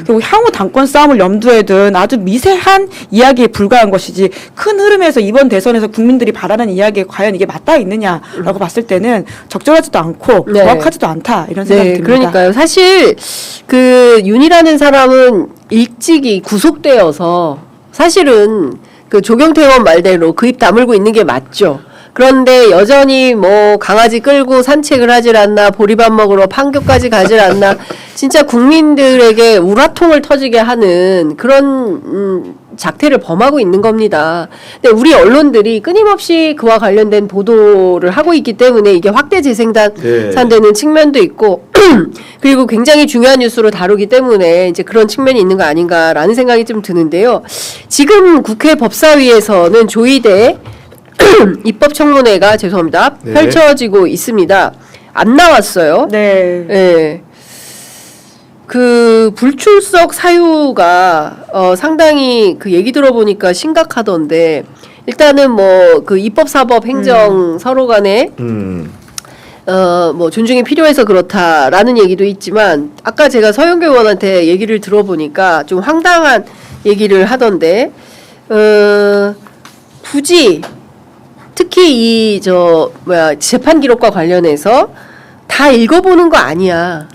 Speaker 2: 그리고 향후 당권 싸움을 염두에 둔 아주 미세한 이야기에 불과한 것이지 큰 흐름에서 이번 대선에서 국민들이 바라는 이야기에 과연 이게 맞닿아 있느냐라고 봤을 때는 적절하지도 않고
Speaker 1: 네.
Speaker 2: 정확하지도 않다 이런 생각이
Speaker 1: 네,
Speaker 2: 듭니다.
Speaker 1: 그러니까요. 사실 그 윤이라는 사람은 일찍이 구속되어서 사실은 그 조경태 의원 말대로 그 입 다물고 있는 게 맞죠. 그런데 여전히 뭐 강아지 끌고 산책을 하질 않나 보리밥 먹으러 판교까지 가질 않나 진짜 국민들에게 우라통을 터지게 하는 그런 작태를 범하고 있는 겁니다. 근데 우리 언론들이 끊임없이 그와 관련된 보도를 하고 있기 때문에 이게 확대 재생산되는 측면도 있고 그리고 굉장히 중요한 뉴스로 다루기 때문에 이제 그런 측면이 있는 거 아닌가라는 생각이 좀 드는데요. 지금 국회 법사위에서는 조희대 입법청문회가 죄송합니다.
Speaker 3: 네.
Speaker 1: 펼쳐지고 있습니다. 안 나왔어요.
Speaker 2: 네.
Speaker 1: 예. 그 불출석 사유가 상당히 그 얘기 들어보니까 심각하던데 일단은 뭐 그 입법 사법 행정 서로 간에 뭐 존중이 필요해서 그렇다라는 얘기도 있지만 아까 제가 서영교 의원한테 얘기를 들어보니까 좀 황당한 얘기를 하던데 굳이 특히 이 재판 기록과 관련해서 다 읽어보는 거 아니야.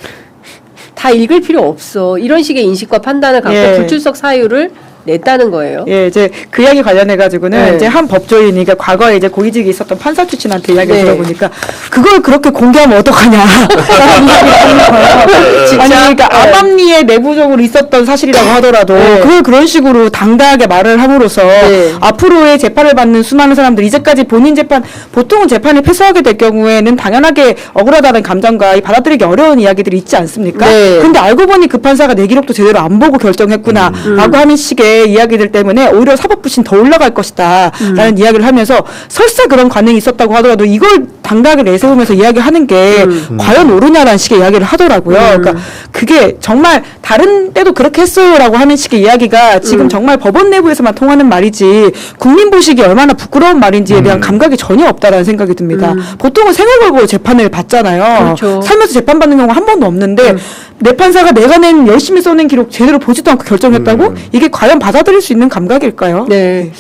Speaker 1: 다 읽을 필요 없어. 이런 식의 인식과 판단을 갖고
Speaker 2: 예.
Speaker 1: 불출석 사유를 냈다는 거예요.
Speaker 2: 예, 이제 그 이야기 관련해 가지고는
Speaker 1: 네.
Speaker 2: 이제 한 법조인이 그러니까 과거에 이제 고위직에 있었던 판사 출신한테 이야기를
Speaker 1: 네.
Speaker 2: 들어보니까 그걸 그렇게 공개하면 어떡하냐. 라는 이야기를 하는 거예요.
Speaker 1: 진짜?
Speaker 2: 아니 그러니까
Speaker 1: 네.
Speaker 2: 암암리에 내부적으로 있었던 사실이라고 하더라도
Speaker 1: 네.
Speaker 2: 그걸 그런 식으로 당당하게 말을 함으로써
Speaker 1: 네.
Speaker 2: 앞으로의 재판을 받는 수많은 사람들 이제까지 본인 재판 보통은 재판을 패소하게 될 경우에는 당연하게 억울하다는 감정과 이 받아들이기 어려운 이야기들이 있지 않습니까?
Speaker 1: 네.
Speaker 2: 근데 알고 보니 그 판사가 내 기록도 제대로 안 보고 결정했구나라고 하는 식의 이야기들 때문에 오히려 사법부신 더 올라갈 것이다라는 이야기를 하면서 설사 그런 관행이 있었다고 하더라도 이걸 당당하게 내세우면서 이야기하는 게 과연 옳으냐라는 식의 이야기를 하더라고요. 그러니까 그게 정말 다른 때도 그렇게 했어요라고 하는 식의 이야기가 지금 정말 법원 내부에서만 통하는 말이지 국민 보시기 얼마나 부끄러운 말인지에 대한 감각이 전혀 없다라는 생각이 듭니다. 보통은 생을 걸고 재판을 받잖아요.
Speaker 1: 그렇죠.
Speaker 2: 살면서 재판받는 경우가 한 번도 없는데 내 판사가 내가 낸 열심히 써낸 기록 제대로 보지도 않고 결정했다고? 이게 과연 받아들일 수 있는 감각일까요?
Speaker 1: 네.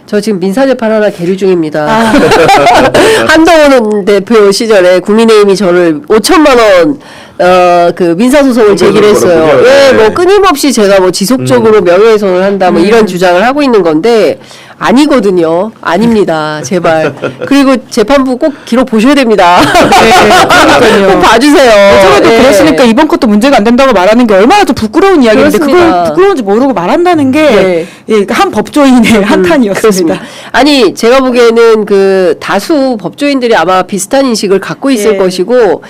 Speaker 1: 저 지금 민사재판 하나 계류 중입니다. 한동훈 대표 시절에 국민의힘이 저를 5천만 원 그 민사소송을 제기를 했어요.
Speaker 3: 걸었군요.
Speaker 1: 예,
Speaker 3: 네.
Speaker 1: 뭐 끊임없이 제가 뭐 지속적으로 명예훼손을 한다 뭐 이런 주장을 하고 있는 건데 아니거든요. 아닙니다. 제발. 그리고 재판부 꼭 기록 보셔야 됩니다.
Speaker 2: 그러니까요.
Speaker 1: 꼭 봐주세요.
Speaker 2: 예전에도
Speaker 1: 예.
Speaker 2: 그랬으니까 이번 것도 문제가 안 된다고 말하는 게 얼마나 좀 부끄러운 이야기인데
Speaker 1: 그렇습니다.
Speaker 2: 그걸 부끄러운지 모르고 말한다는 게
Speaker 1: 네.
Speaker 2: 예, 한 법조인의 한탄이었습니다.
Speaker 1: 그렇습니다. 아니 제가 보기에는 그 다수 법조인들이 아마 비슷한 인식을 갖고 있을
Speaker 2: 예.
Speaker 1: 것이고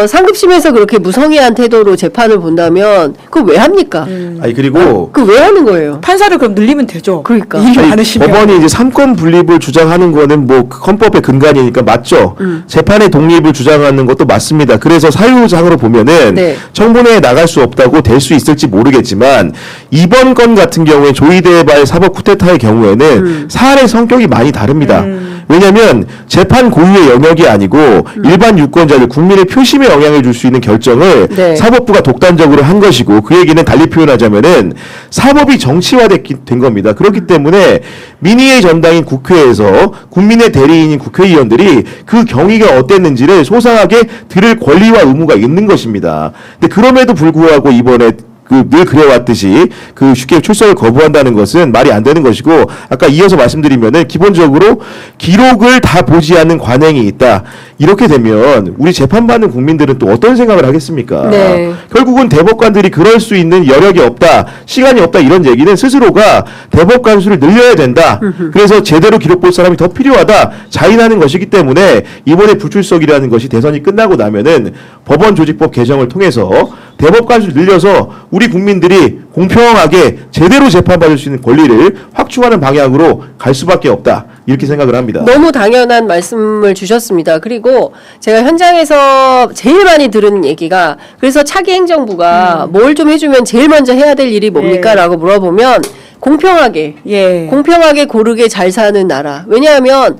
Speaker 1: 상급심에서 그렇게 무성의한 태도로 재판을 본다면 그걸 왜 합니까?
Speaker 3: 아니 그리고
Speaker 1: 그 왜 하는 거예요?
Speaker 2: 판사를 그럼 늘리면 되죠.
Speaker 1: 그러니까.
Speaker 2: 일이
Speaker 3: 아니,
Speaker 2: 많으시면.
Speaker 3: 법원이 이제 삼권 분립을 주장하는 거는 뭐 헌법의 근간이니까 맞죠. 재판의 독립을 주장하는 것도 맞습니다. 그래서 사유상으로 보면은
Speaker 1: 네.
Speaker 3: 청문회에 나갈 수 없다고 될 수 있을지 모르겠지만 이번 건 같은 경우에 조이데발 사법 쿠데타의 경우에는 사안의 성격이 많이 다릅니다. 왜냐하면 재판 고유의 영역이 아니고 일반 유권자들 국민의 표심에 영향을 줄 수 있는 결정을
Speaker 1: 네.
Speaker 3: 사법부가 독단적으로 한 것이고 그 얘기는 달리 표현하자면은 사법이 정치화된 겁니다. 그렇기 때문에 민의의 전당인 국회에서 국민의 대리인인 국회의원들이 그 경위가 어땠는지를 소상하게 들을 권리와 의무가 있는 것입니다. 근데 그럼에도 불구하고 이번에 늘 그래왔듯이 그 쉽게 출석을 거부한다는 것은 말이 안 되는 것이고 아까 이어서 말씀드리면은 기본적으로 기록을 다 보지 않는 관행이 있다. 이렇게 되면 우리 재판받는 국민들은 또 어떤 생각을 하겠습니까?
Speaker 1: 네.
Speaker 3: 결국은 대법관들이 그럴 수 있는 여력이 없다, 시간이 없다 이런 얘기는 스스로가 대법관 수를 늘려야 된다. 그래서 제대로 기록 볼 사람이 더 필요하다. 자인하는 것이기 때문에 이번에 불출석이라는 것이 대선이 끝나고 나면은 법원조직법 개정을 통해서 대법관 수를 늘려서 우리 국민들이 공평하게 제대로 재판받을 수 있는 권리를 확충하는 방향으로 갈 수밖에 없다. 이렇게 생각을 합니다.
Speaker 1: 너무 당연한 말씀을 주셨습니다. 그리고 제가 현장에서 제일 많이 들은 얘기가 그래서 차기 행정부가 뭘 좀 해주면 제일 먼저 해야 될 일이 뭡니까?
Speaker 2: 네.
Speaker 1: 라고 물어보면 공평하게
Speaker 2: 예.
Speaker 1: 공평하게 고르게 잘 사는 나라. 왜냐하면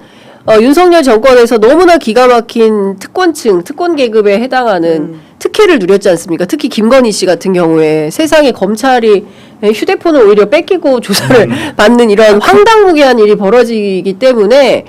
Speaker 1: 윤석열 정권에서 너무나 기가 막힌 특권층, 특권 계급에 해당하는 특혜를 누렸지 않습니까? 특히 김건희 씨 같은 경우에 세상에 검찰이 휴대폰을 오히려 뺏기고 조사를 받는 이런 황당무계한 일이 벌어지기 때문에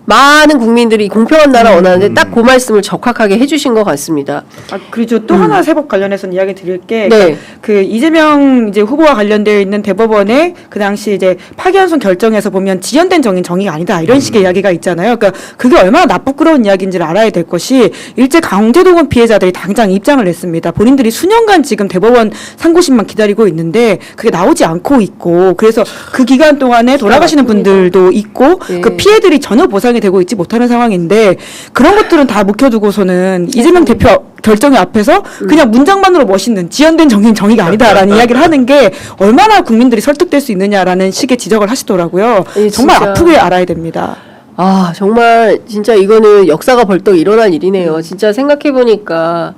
Speaker 1: 많은 국민들이 공평한 나라 원하는데 딱 그 말씀을 적확하게 해주신 것 같습니다.
Speaker 2: 아, 그리고 또 하나 세법 관련해서는 이야기 드릴 게,
Speaker 1: 네.
Speaker 2: 그러니까 그 이재명 이제 후보와 관련되어 있는 대법원의 그 당시 이제 파기환송 결정에서 보면 지연된 정의는 정의가 아니다 이런 식의 이야기가 있잖아요. 그러니까 그게 얼마나 나쁘끄러운 이야기인지를 알아야 될 것이 일제 강제동원 피해자들이 당장 입장을 냈습니다. 본인들이 수년간 지금 대법원 상고심만 기다리고 있는데 그게 나오지 않고 있고 그래서 그 기간 동안에 돌아가시는 분들도 있고
Speaker 1: 네.
Speaker 2: 그 피해들이 전혀 보상이 되고 있지 못하는 상황인데 그런 것들은 다 묵혀두고서는 이재명 대표 결정의 앞에서 그냥 문장만으로 멋있는 지연된 정의는 정의가 아니다라는 이야기를 하는 게 얼마나 국민들이 설득될 수 있느냐라는 식의 지적을 하시더라고요.
Speaker 1: 예,
Speaker 2: 정말
Speaker 1: 진짜.
Speaker 2: 아프게 알아야 됩니다.
Speaker 1: 아, 정말 진짜 이거는 역사가 벌떡 일어날 일이네요. 진짜 생각해보니까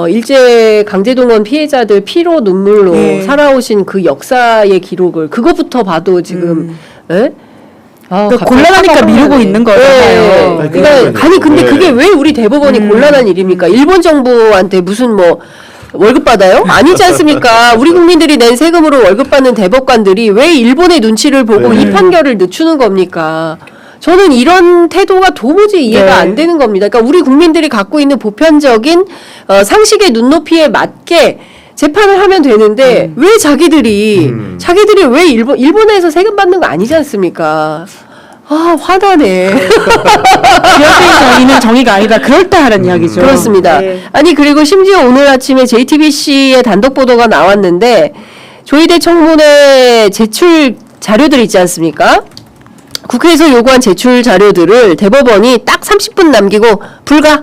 Speaker 1: 일제 강제동원 피해자들 피로 눈물로
Speaker 2: 네.
Speaker 1: 살아오신 그 역사의 기록을 그것부터 봐도 지금 예? 아,
Speaker 2: 그러니까 곤란하니까
Speaker 1: 갑자기
Speaker 2: 미루고
Speaker 1: 화가
Speaker 2: 있는
Speaker 1: 나네.
Speaker 2: 거잖아요.
Speaker 1: 예. 그러니까 아니 근데
Speaker 3: 네.
Speaker 1: 그게 왜 우리 대법원이 곤란한 일입니까? 일본 정부한테 무슨 뭐 월급 받아요? 아니지 않습니까? 우리 국민들이 낸 세금으로 월급 받는 대법관들이 왜 일본의 눈치를 보고
Speaker 3: 네.
Speaker 1: 이 판결을 늦추는 겁니까? 저는 이런 태도가 도무지 이해가
Speaker 2: 네.
Speaker 1: 안 되는 겁니다. 그러니까 우리 국민들이 갖고 있는 보편적인 상식의 눈높이에 맞게 재판을 하면 되는데 왜 자기들이 왜 일본에서 세금 받는 거 아니지 않습니까? 아, 화나네.
Speaker 2: 지연된 정의는 정의가 아니다. 그럴듯하는 이야기죠.
Speaker 1: 그렇습니다.
Speaker 2: 네.
Speaker 1: 아니 그리고 심지어 오늘 아침에 JTBC의 단독 보도가 나왔는데 조희대 청문회 제출 자료들 있지 않습니까? 국회에서 요구한 제출 자료들을 대법원이 딱 30분 남기고 불가.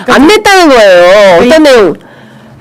Speaker 1: 안 냈다는 거예요. 어떤 내용?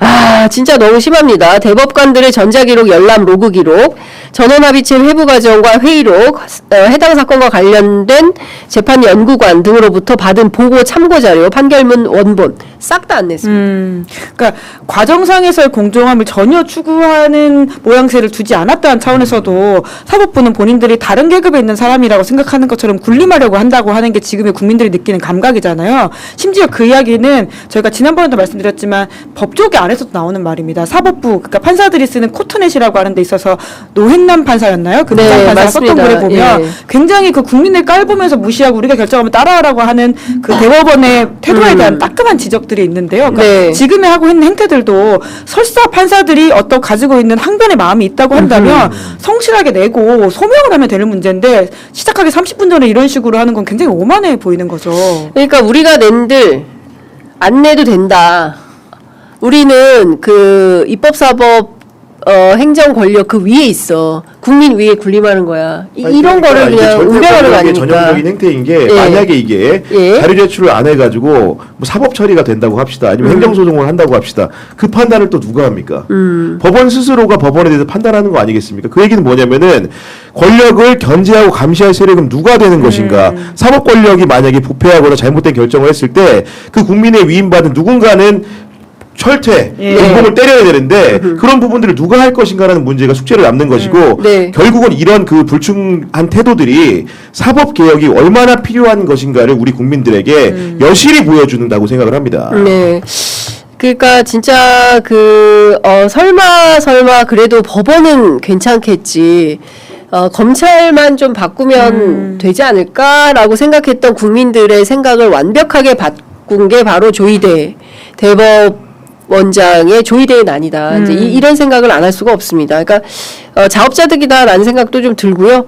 Speaker 1: 아, 진짜 너무 심합니다. 대법관들의 전자기록, 열람, 로그 기록, 전원합의체 회부 과정과 회의록, 해당 사건과 관련된 재판 연구관 등으로부터 받은 보고 참고 자료, 판결문 원본 싹 다 안 냈습니다.
Speaker 2: 그러니까 과정상에서의 공정함을 전혀 추구하는 모양새를 두지 않았다는 차원에서도 사법부는 본인들이 다른 계급에 있는 사람이라고 생각하는 것처럼 군림하려고 한다고 하는 게 지금의 국민들이 느끼는 감각이잖아요. 심지어 그 이야기는 저희가 지난번에도 말씀드렸지만 법조계 안에서도 나오는 말입니다. 사법부, 그러니까 판사들이 쓰는 코트넷이라고 하는 데 있어서 노행남 판사였나요? 그
Speaker 1: 네,
Speaker 2: 부장 판사가
Speaker 1: 맞습니다.
Speaker 2: 썼던 글에 보면
Speaker 1: 예.
Speaker 2: 굉장히 그 국민을 깔보면서 무시하고 우리가 결정하면 따라하라고 하는 그 대법원의 태도에 대한 따끔한 지적들이 있는데요. 그러니까
Speaker 1: 네.
Speaker 2: 지금에 하고 있는 행태들도 설사 판사들이 어떤 가지고 있는 항변의 마음이 있다고 한다면 성실하게 내고 소명을 하면 되는 문제인데 시작하기 30분 전에 이런 식으로 하는 건 굉장히 오만해 보이는 거죠.
Speaker 1: 그러니까 우리가 낸들 안 내도 된다. 우리는 그 입법사법 행정 권력 그 위에 있어. 국민 위에 군림하는 거야.
Speaker 3: 아니,
Speaker 1: 이런
Speaker 3: 그러니까
Speaker 1: 거를
Speaker 3: 이게
Speaker 1: 그냥
Speaker 3: 절대
Speaker 1: 운명하는 거
Speaker 3: 권력의
Speaker 1: 아닙니까?
Speaker 3: 전형적인 행태인 게
Speaker 1: 예.
Speaker 3: 만약에 이게
Speaker 1: 예.
Speaker 3: 자료 제출을 안 해가지고 뭐 사법 처리가 된다고 합시다. 아니면 행정소송을 한다고 합시다. 그 판단을 또 누가 합니까? 법원 스스로가 법원에 대해서 판단하는 거 아니겠습니까? 그 얘기는 뭐냐면은 권력을 견제하고 감시할 세력은 누가 되는 것인가? 사법 권력이 만약에 부패하거나 잘못된 결정을 했을 때 그 국민의 위임받은 누군가는 철퇴,
Speaker 2: 예.
Speaker 3: 이범을 때려야 되는데 그런 부분들을 누가 할 것인가라는 문제가 숙제를 남는 것이고
Speaker 1: 네.
Speaker 3: 결국은 이런 그 불충한 태도들이 사법 개혁이 얼마나 필요한 것인가를 우리 국민들에게 여실히 보여준다고 생각을 합니다.
Speaker 1: 네. 그러니까 진짜 설마 그래도 법원은 괜찮겠지. 검찰만 좀 바꾸면 되지 않을까라고 생각했던 국민들의 생각을 완벽하게 바꾼 게 바로 조희대 대법원장의 조희대의 난이다. 이제 이런 생각을 안 할 수가 없습니다. 그러니까 자업자득이다라는 생각도 좀 들고요.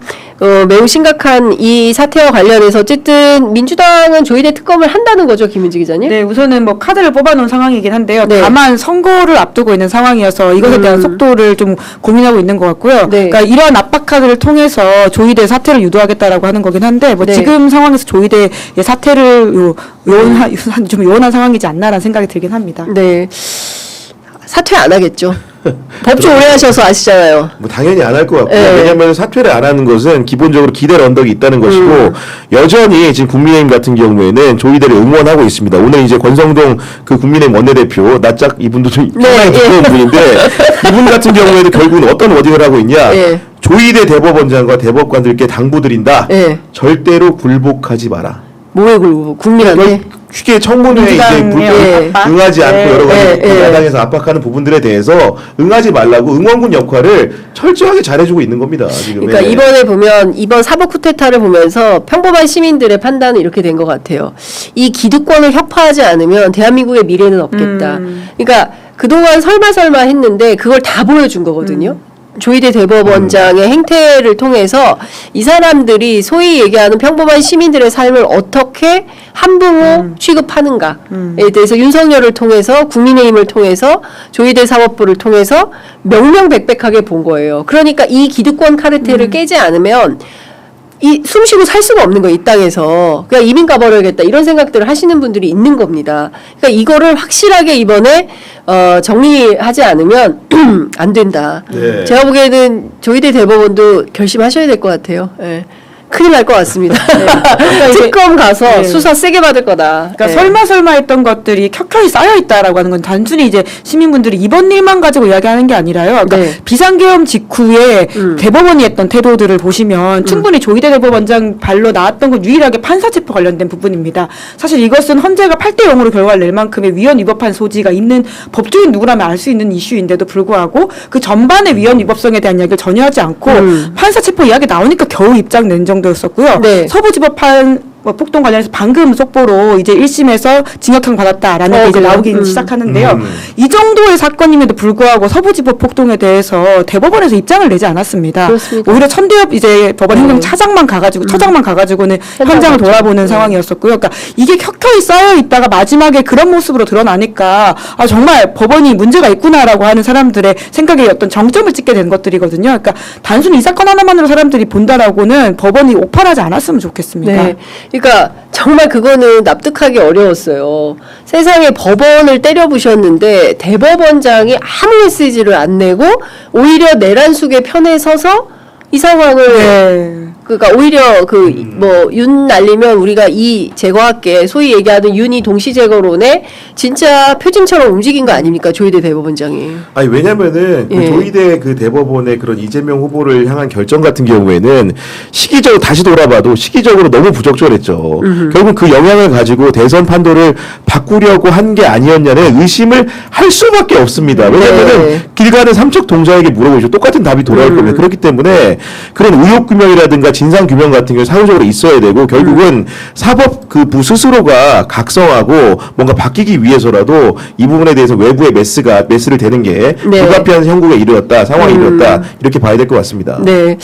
Speaker 1: 매우 심각한 이 사태와 관련해서 어쨌든 민주당은 조희대 특검을 한다는 거죠, 김윤지 기자님?
Speaker 2: 네, 우선은 뭐 카드를 뽑아놓은 상황이긴 한데요.
Speaker 1: 네.
Speaker 2: 다만 선거를 앞두고 있는 상황이어서 이것에 대한 속도를 좀 고민하고 있는 것 같고요.
Speaker 1: 네.
Speaker 2: 그러니까 이러한 압박 카드를 통해서 조희대 사퇴를 유도하겠다라고 하는 거긴 한데 뭐
Speaker 1: 네.
Speaker 2: 지금 상황에서 조희대의 사퇴를 좀 요원한 상황이지 않나라는 생각이 들긴 합니다.
Speaker 1: 네. 사퇴 안 하겠죠. 법조 오래 하셔서 아시잖아요.
Speaker 3: 뭐 당연히 안 할 것 같고요.
Speaker 1: 네.
Speaker 3: 왜냐하면 사퇴를 안 하는 것은 기본적으로 기대의 언덕이 있다는 것이고 여전히 지금 국민의힘 같은 경우에는 조희대를 응원하고 있습니다. 오늘 이제 권성동 그 국민의힘 원내대표 낯짝 이분도 좀
Speaker 1: 네,
Speaker 3: 상당히 두꺼운
Speaker 1: 예.
Speaker 3: 분인데 이분 같은 경우에도 결국은 어떤 워딩을 하고 있냐?
Speaker 1: 예.
Speaker 3: 조희대 대법원장과 대법관들께 당부드린다.
Speaker 1: 예.
Speaker 3: 절대로 굴복하지 마라.
Speaker 1: 뭐에 굴고 국민한테?
Speaker 3: 쉽게 청문회에 이제
Speaker 2: 민주당의
Speaker 1: 압박?
Speaker 3: 응하지 않고
Speaker 2: 네.
Speaker 3: 여러 가지
Speaker 1: 네, 네.
Speaker 3: 야당에서 압박하는 부분들에 대해서 응하지 말라고 응원군 역할을 철저하게 잘해주고 있는 겁니다. 지금.
Speaker 1: 그러니까
Speaker 3: 예.
Speaker 1: 이번에 보면 이번 사법 쿠데타를 보면서 평범한 시민들의 판단은 이렇게 된 것 같아요. 이 기득권을 혁파하지 않으면 대한민국의 미래는 없겠다. 그러니까 그동안 설마 했는데 그걸 다 보여준 거거든요. 조희대 대법원장의 행태를 통해서 이 사람들이 소위 얘기하는 평범한 시민들의 삶을 어떻게 함부로 취급하는가에 대해서 윤석열을 통해서 국민의힘을 통해서 조희대 사법부를 통해서 명명백백하게 본 거예요. 그러니까 이 기득권 카르텔을 깨지 않으면 이 숨쉬고 살 수가 없는 거예요, 이 땅에서. 그냥 이민 가버려야겠다 이런 생각들을 하시는 분들이 있는 겁니다. 그러니까 이거를 확실하게 이번에 정리하지 않으면 안 된다.
Speaker 3: 네.
Speaker 1: 제가 보기에는 조희대 대법원도 결심하셔야 될 것 같아요. 예. 큰일 날 것 같습니다.
Speaker 2: 그러니까 이제-
Speaker 1: 특검 가서
Speaker 2: 네.
Speaker 1: 수사 세게 받을 거다.
Speaker 2: 그러니까
Speaker 1: 예.
Speaker 2: 설마 했던 것들이 켜켜이 쌓여 있다라고 하는 건 단순히 이제 시민분들이 이번 일만 가지고 이야기하는 게 아니라요. 그러니까
Speaker 1: 네.
Speaker 2: 비상계엄 직후에 대법원이 했던 태도들을 보시면 충분히 조희대 대법원장 발로 나왔던 건 유일하게 판사체포 관련된 부분입니다. 사실 이것은 헌재가 8대 0으로 결과를 낼 만큼의 위헌 위법한 소지가 있는 법조인 누구라면 알 수 있는 이슈인데도 불구하고 그 전반의 위헌 위법성에 대한 이야기를 전혀 하지 않고 판사체포 이야기 나오니까 겨우 입장 낸 정도였었고요.
Speaker 1: 네.
Speaker 2: 서부지법판 폭동 관련해서 방금 속보로 이제 1심에서 징역형 받았다라는 게 이제
Speaker 1: 그래요?
Speaker 2: 나오긴 시작하는데요. 이 정도의 사건임에도 불구하고 서부지법 폭동에 대해서 대법원에서 입장을 내지 않았습니다.
Speaker 1: 그렇습니까?
Speaker 2: 오히려 천대엽 이제 법원 행정차장만 가가지고 처장만 가가지고는 현장을
Speaker 1: 갔죠.
Speaker 2: 돌아보는 상황이었었고요. 그러니까 이게 켜켜이 쌓여 있다가 마지막에 그런 모습으로 드러나니까 아 정말 법원이 문제가 있구나라고 하는 사람들의 생각에 어떤 정점을 찍게 된 것들이거든요. 그러니까 단순히 이 사건 하나만으로 사람들이 본다라고는 법원이 옥판하지 않았으면 좋겠습니다.
Speaker 1: 네. 그러니까 정말 그거는 납득하기 어려웠어요. 세상에 법원을 때려부셨는데 대법원장이 아무 메시지를 안 내고 오히려 내란숙의 편에 서서 이 상황을
Speaker 2: 네.
Speaker 1: 그러니까 오히려 윤 날리면 우리가 이 제거할게 소위 얘기하는 윤이 동시 제거론에 진짜 표징처럼 움직인 거 아닙니까 조희대 대법원장이.
Speaker 3: 아니 왜냐면은 그
Speaker 1: 예.
Speaker 3: 조희대 그 대법원의 그런 이재명 후보를 향한 결정 같은 경우에는 시기적으로 다시 돌아봐도 시기적으로 너무 부적절했죠. 결국 그 영향을 가지고 대선 판도를 바꾸려고 한 게 아니었냐는 의심을 할 수밖에 없습니다. 왜냐면은
Speaker 1: 네.
Speaker 3: 길 가는 삼척 동자에게 물어보죠. 똑같은 답이 돌아올 겁니다. 그렇기 때문에 그런 의혹 규명이라든가 진상 규명 같은 게 사후적으로 있어야 되고 결국은 사법 그 부 스스로가 각성하고 뭔가 바뀌기 위해서라도 이 부분에 대해서 외부의 메스를 대는 게
Speaker 1: 네.
Speaker 3: 불가피한 형국에 이르렀다 상황에 이르렀다 이렇게 봐야 될 것 같습니다.
Speaker 1: 네.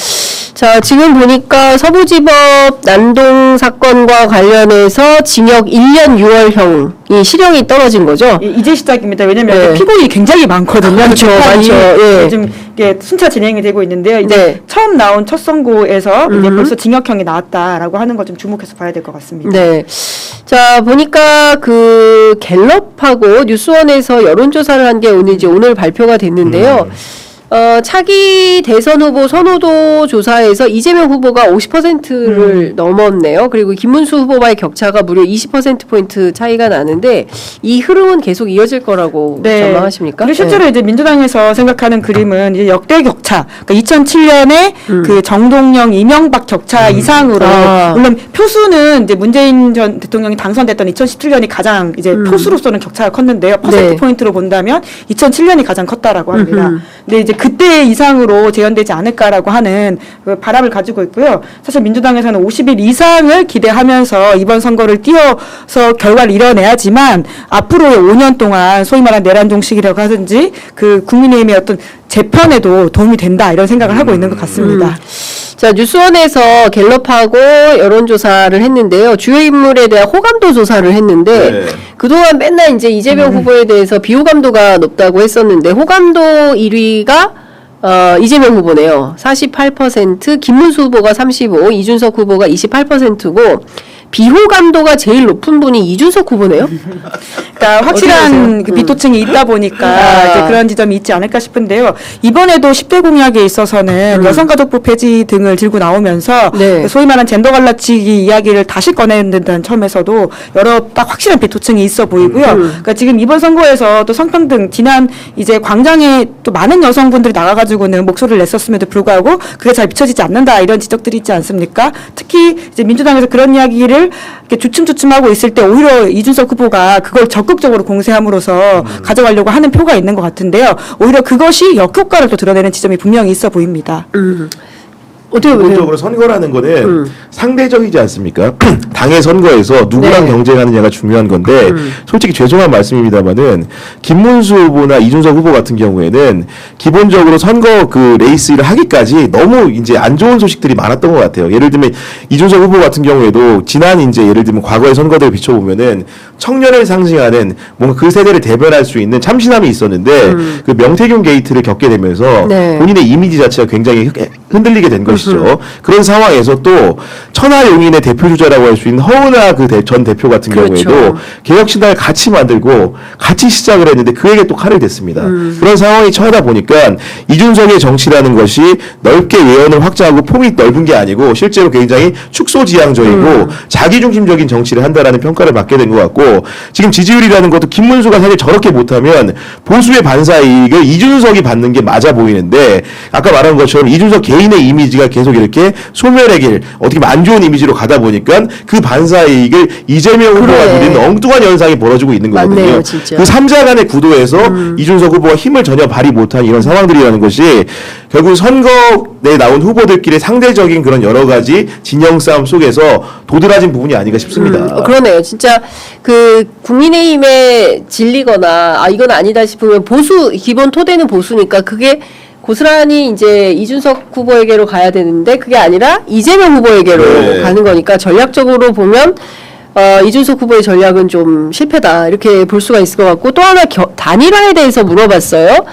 Speaker 1: 자, 지금 보니까 서부지법 난동 사건과 관련해서 징역 1년 6월형이 실형이 떨어진 거죠.
Speaker 2: 이제 시작입니다. 왜냐면
Speaker 1: 네.
Speaker 2: 피고인이 굉장히 많거든요.
Speaker 1: 그렇죠,
Speaker 2: 재판이
Speaker 1: 많죠. 예.
Speaker 2: 요즘 이게 순차 진행이 되고 있는데요. 이제
Speaker 1: 네.
Speaker 2: 처음 나온 첫 선고에서 이제 벌써 징역형이 나왔다라고 하는 것 좀 주목해서 봐야 될 것 같습니다.
Speaker 1: 네. 자, 보니까 그 갤럽하고 뉴스원에서 여론조사를 한 게 오늘 발표가 됐는데요. 차기 대선 후보 선호도 조사에서 이재명 후보가 50%를 넘었네요. 그리고 김문수 후보와의 격차가 무려 20%포인트 차이가 나는데 이 흐름은 계속 이어질 거라고 전망하십니까?
Speaker 2: 그리고 실제로 이제 민주당에서 생각하는 그림은 이제 역대 격차, 그러니까 2007년에 그 정동영, 이명박 격차 이상으로 물론 표수는 이제 문재인 전 대통령이 당선됐던 2017년이 가장 이제 표수로서는 격차가 컸는데요. 퍼센트 포인트로 본다면 2007년이 가장 컸다라고 합니다. 근데 이제 그때 이상으로 재현되지 않을까라고 하는 그 바람을 가지고 있고요. 사실 민주당에서는 50일 이상을 기대하면서 이번 선거를 띄워서 결과를 이뤄내야지만 앞으로의 5년 동안 소위 말하는 내란 종식이라고 하든지 그 국민의힘의 어떤 재편에도 도움이 된다 이런 생각을 하고 있는 것 같습니다.
Speaker 1: 자, 뉴스원에서 갤럽하고 여론조사를 했는데요. 주요 인물에 대한 호감도 조사를 했는데
Speaker 3: 네.
Speaker 1: 그동안 맨날 이제 이재명 후보에 대해서 비호감도가 높다고 했었는데 호감도 1위가 이재명 후보네요. 48%, 김문수 후보가 35%, 이준석 후보가 28%고 비호감도가 제일 높은 분이 이준석 후보네요.
Speaker 2: 그러니까 확실한 그 비토층이 있다 보니까 이제 그런 지점이 있지 않을까 싶은데요. 이번에도 10대 공약에 있어서는 여성가족부 폐지 등을 들고 나오면서
Speaker 1: 네.
Speaker 2: 소위 말하는 젠더 갈라치기 이야기를 다시 꺼내는 점에서도 여러 딱 확실한 비토층이 있어 보이고요. 그러니까 지금 이번 선거에서 또 성평등 지난 이제 광장에 또 많은 여성분들이 나가가지고는 목소리를 냈었음에도 불구하고 그게 잘 비춰지지 않는다 이런 지적들이 있지 않습니까? 특히 이제 민주당에서 그런 이야기를 이렇게 주춤주춤하고 있을 때 오히려 이준석 후보가 그걸 적극적으로 공세함으로써 가져가려고 하는 표가 있는 것 같은데요. 오히려 그것이 역효과를 또 드러내는 지점이 분명히 있어 보입니다.
Speaker 1: 어떻게 보세요?
Speaker 3: 기본적으로 선거라는 거는 상대적이지 않습니까? 당의 선거에서 누구랑
Speaker 1: 네.
Speaker 3: 경쟁하느냐가 중요한 건데 솔직히 죄송한 말씀입니다만은 김문수 후보나 이준석 후보 같은 경우에는 기본적으로 선거 그 레이스를 하기까지 너무 이제 안 좋은 소식들이 많았던 것 같아요. 예를 들면 이준석 후보 같은 경우에도 지난 이제 예를 들면 과거의 선거들을 비춰보면은 청년을 상징하는 뭔가 그 세대를 대변할 수 있는 참신함이 있었는데 그 명태균 게이트를 겪게 되면서
Speaker 1: 네.
Speaker 3: 본인의 이미지 자체가 굉장히 흔들리게 된 것이죠. 그런 상황에서 또 천하용인의 대표 주자라고 할 수 있는 허은하 그 전 대표 같은
Speaker 1: 그렇죠.
Speaker 3: 경우에도 개혁신당을 같이 만들고 같이 시작을 했는데 그에게 또 칼을 댔습니다. 그런 상황이 처하다 보니까 이준석의 정치라는 것이 넓게 외연을 확장하고 폭이 넓은 게 아니고 실제로 굉장히 축소지향적이고 자기중심적인 정치를 한다라는 평가를 받게 된 것 같고 지금 지지율이라는 것도 김문수가 사실 저렇게 못하면 보수의 반사 이익을 이준석이 받는 게 맞아 보이는데 아까 말한 것처럼 이준석 개인의 이미지가 계속 이렇게 소멸의 길 어떻게 보면 안 좋은 이미지로 가다 보니까 그 반사 이익을 이재명 후보가
Speaker 1: 그래.
Speaker 3: 누리는 엉뚱한 현상이 벌어지고 있는 거거든요.
Speaker 1: 맞네요, 진짜.
Speaker 3: 그 3자 간의 구도에서 이준석 후보가 힘을 전혀 발휘 못한 이런 상황들이라는 것이 결국 선거에 나온 후보들끼리 상대적인 그런 여러 가지 진영 싸움 속에서 도드라진 부분이 아닌가 싶습니다.
Speaker 1: 그러네요. 진짜 그 국민의힘에 질리거나 이건 아니다 싶으면 보수 기본 토대는 보수니까 그게 고스란히 이제 이준석 후보에게로 가야 되는데 그게 아니라 이재명 후보에게로
Speaker 3: 네.
Speaker 1: 가는 거니까 전략적으로 보면 이준석 후보의 전략은 좀 실패다 이렇게 볼 수가 있을 것 같고 또 하나 단일화에 대해서 물어봤어요.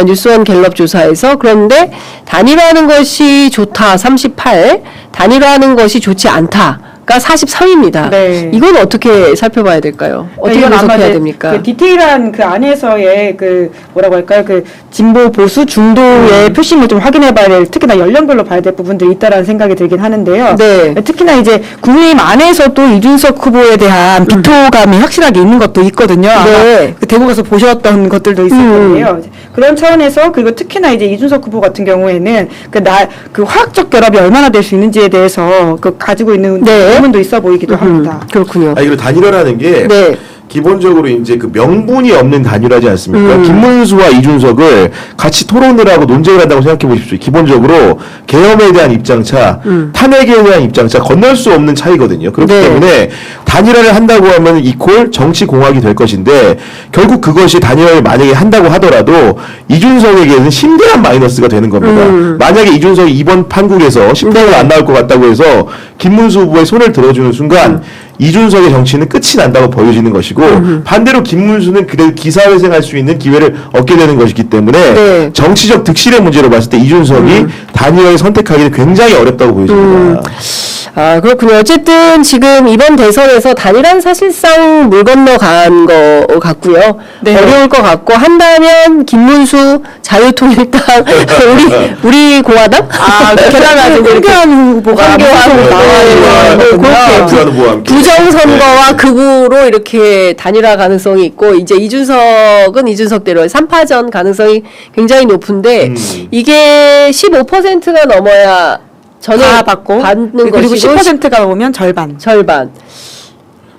Speaker 1: 뉴스원 갤럽 조사에서. 그런데 단일화하는 것이 좋다 38, 단일화하는 것이 좋지 않다. 가 43입니다.
Speaker 2: 네.
Speaker 1: 이건 어떻게 살펴봐야 될까요? 어떻게
Speaker 2: 이건 아마
Speaker 1: 분석해야
Speaker 2: 이제
Speaker 1: 됩니까?
Speaker 2: 그 디테일한 그 안에서의 그 뭐라고 할까요? 그 진보 보수 중도의 표심을 좀 확인해봐야 될, 특히나 연령별로 봐야 될 부분들이 있다라는 생각이 들긴 하는데요.
Speaker 1: 네.
Speaker 2: 특히나 이제 국민의힘 안에서 또 이준석 후보에 대한 비토감이 확실하게 있는 것도 있거든요. 아마
Speaker 1: 네.
Speaker 2: 그 대구 가서 보셨던 것들도 있을 건데요. 그런 차원에서 그리고 특히나 이제 이준석 후보 같은 경우에는 그 화학적 결합이 얼마나 될 수 있는지에 대해서 그 가지고 있는
Speaker 1: 네.
Speaker 2: 의문도 있어 보이기도 합니다.
Speaker 1: 그렇군요.
Speaker 3: 그리고 단일화라는 게
Speaker 1: 네.
Speaker 3: 기본적으로 이제 그 명분이 없는 단일화지 않습니까? 김문수와 이준석을 같이 토론을 하고 논쟁을 한다고 생각해 보십시오. 기본적으로 계엄에 대한 입장차, 탄핵에 대한 입장차 건널 수 없는 차이거든요. 그렇기
Speaker 1: 네.
Speaker 3: 때문에 단일화를 한다고 하면 이퀄 정치 공학이 될 것인데 결국 그것이 단일화를 만약에 한다고 하더라도 이준석에게는 심대한 마이너스가 되는 겁니다. 만약에 이준석이 이번 판국에서 10%가 안 나올 것 같다고 해서 김문수 후보의 손을 들어주는 순간 이준석의 정치는 끝이 난다고 보여지는 것이고 반대로 김문수는 그래도 기사회생할 수 있는 기회를 얻게 되는 것이기 때문에
Speaker 1: 네.
Speaker 3: 정치적 득실의 문제로 봤을 때 이준석이 단일화를 선택하기는 굉장히 어렵다고 보여집니다.
Speaker 1: 아, 그렇군요. 어쨌든 지금 이번 대선에서 단일화는 사실상 물 건너간 거 같고요.
Speaker 2: 네.
Speaker 1: 어려울 것 같고 한다면 김문수 자유통일당 우리 공화당
Speaker 2: 게다가 지금 황교안 후보가
Speaker 1: 황교안
Speaker 2: 나와요.
Speaker 1: 그렇게 부정선거와 극우로 이렇게 단일화 가능성이 있고 이제 이준석은 이준석대로 3파전 가능성이 굉장히 높은데 이게 15%가 넘어야 전혀
Speaker 2: 다 받고
Speaker 1: 받는
Speaker 2: 그리고
Speaker 1: 것이고
Speaker 2: 10%가 오면 절반.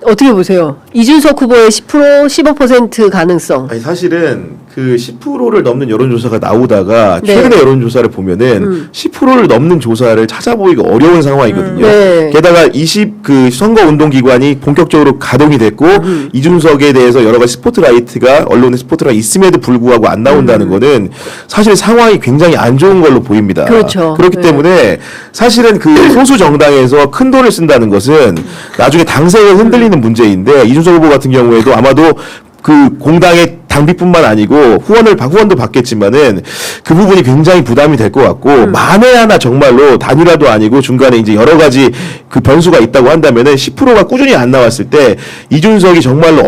Speaker 1: 어떻게 보세요? 이준석 후보의 10% 15% 가능성.
Speaker 3: 아니 사실은 그 10%를 넘는 여론조사가 나오다가
Speaker 1: 네.
Speaker 3: 최근의 여론조사를 보면은 10%를 넘는 조사를 찾아보기가 어려운 상황이거든요.
Speaker 1: 네.
Speaker 3: 게다가 그 선거 운동 기관이 본격적으로 가동이 됐고 이준석에 대해서 여러 가지 스포트라이트가 언론의 스포트가 있음에도 불구하고 안 나온다는 거는 사실 상황이 굉장히 안 좋은 걸로 보입니다.
Speaker 1: 그렇죠.
Speaker 3: 그렇기
Speaker 1: 네.
Speaker 3: 때문에 사실은 그 소수 정당에서 큰 돈을 쓴다는 것은 나중에 당세가 흔들리는 문제인데 이준석 후보 같은 경우에도 아마도 그 공당의 당비뿐만 아니고 후원도 받겠지만은 그 부분이 굉장히 부담이 될 것 같고 만에 하나 정말로 단일화도 아니고 중간에 이제 여러 가지 그 변수가 있다고 한다면은 10%가 꾸준히 안 나왔을 때 이준석이 정말로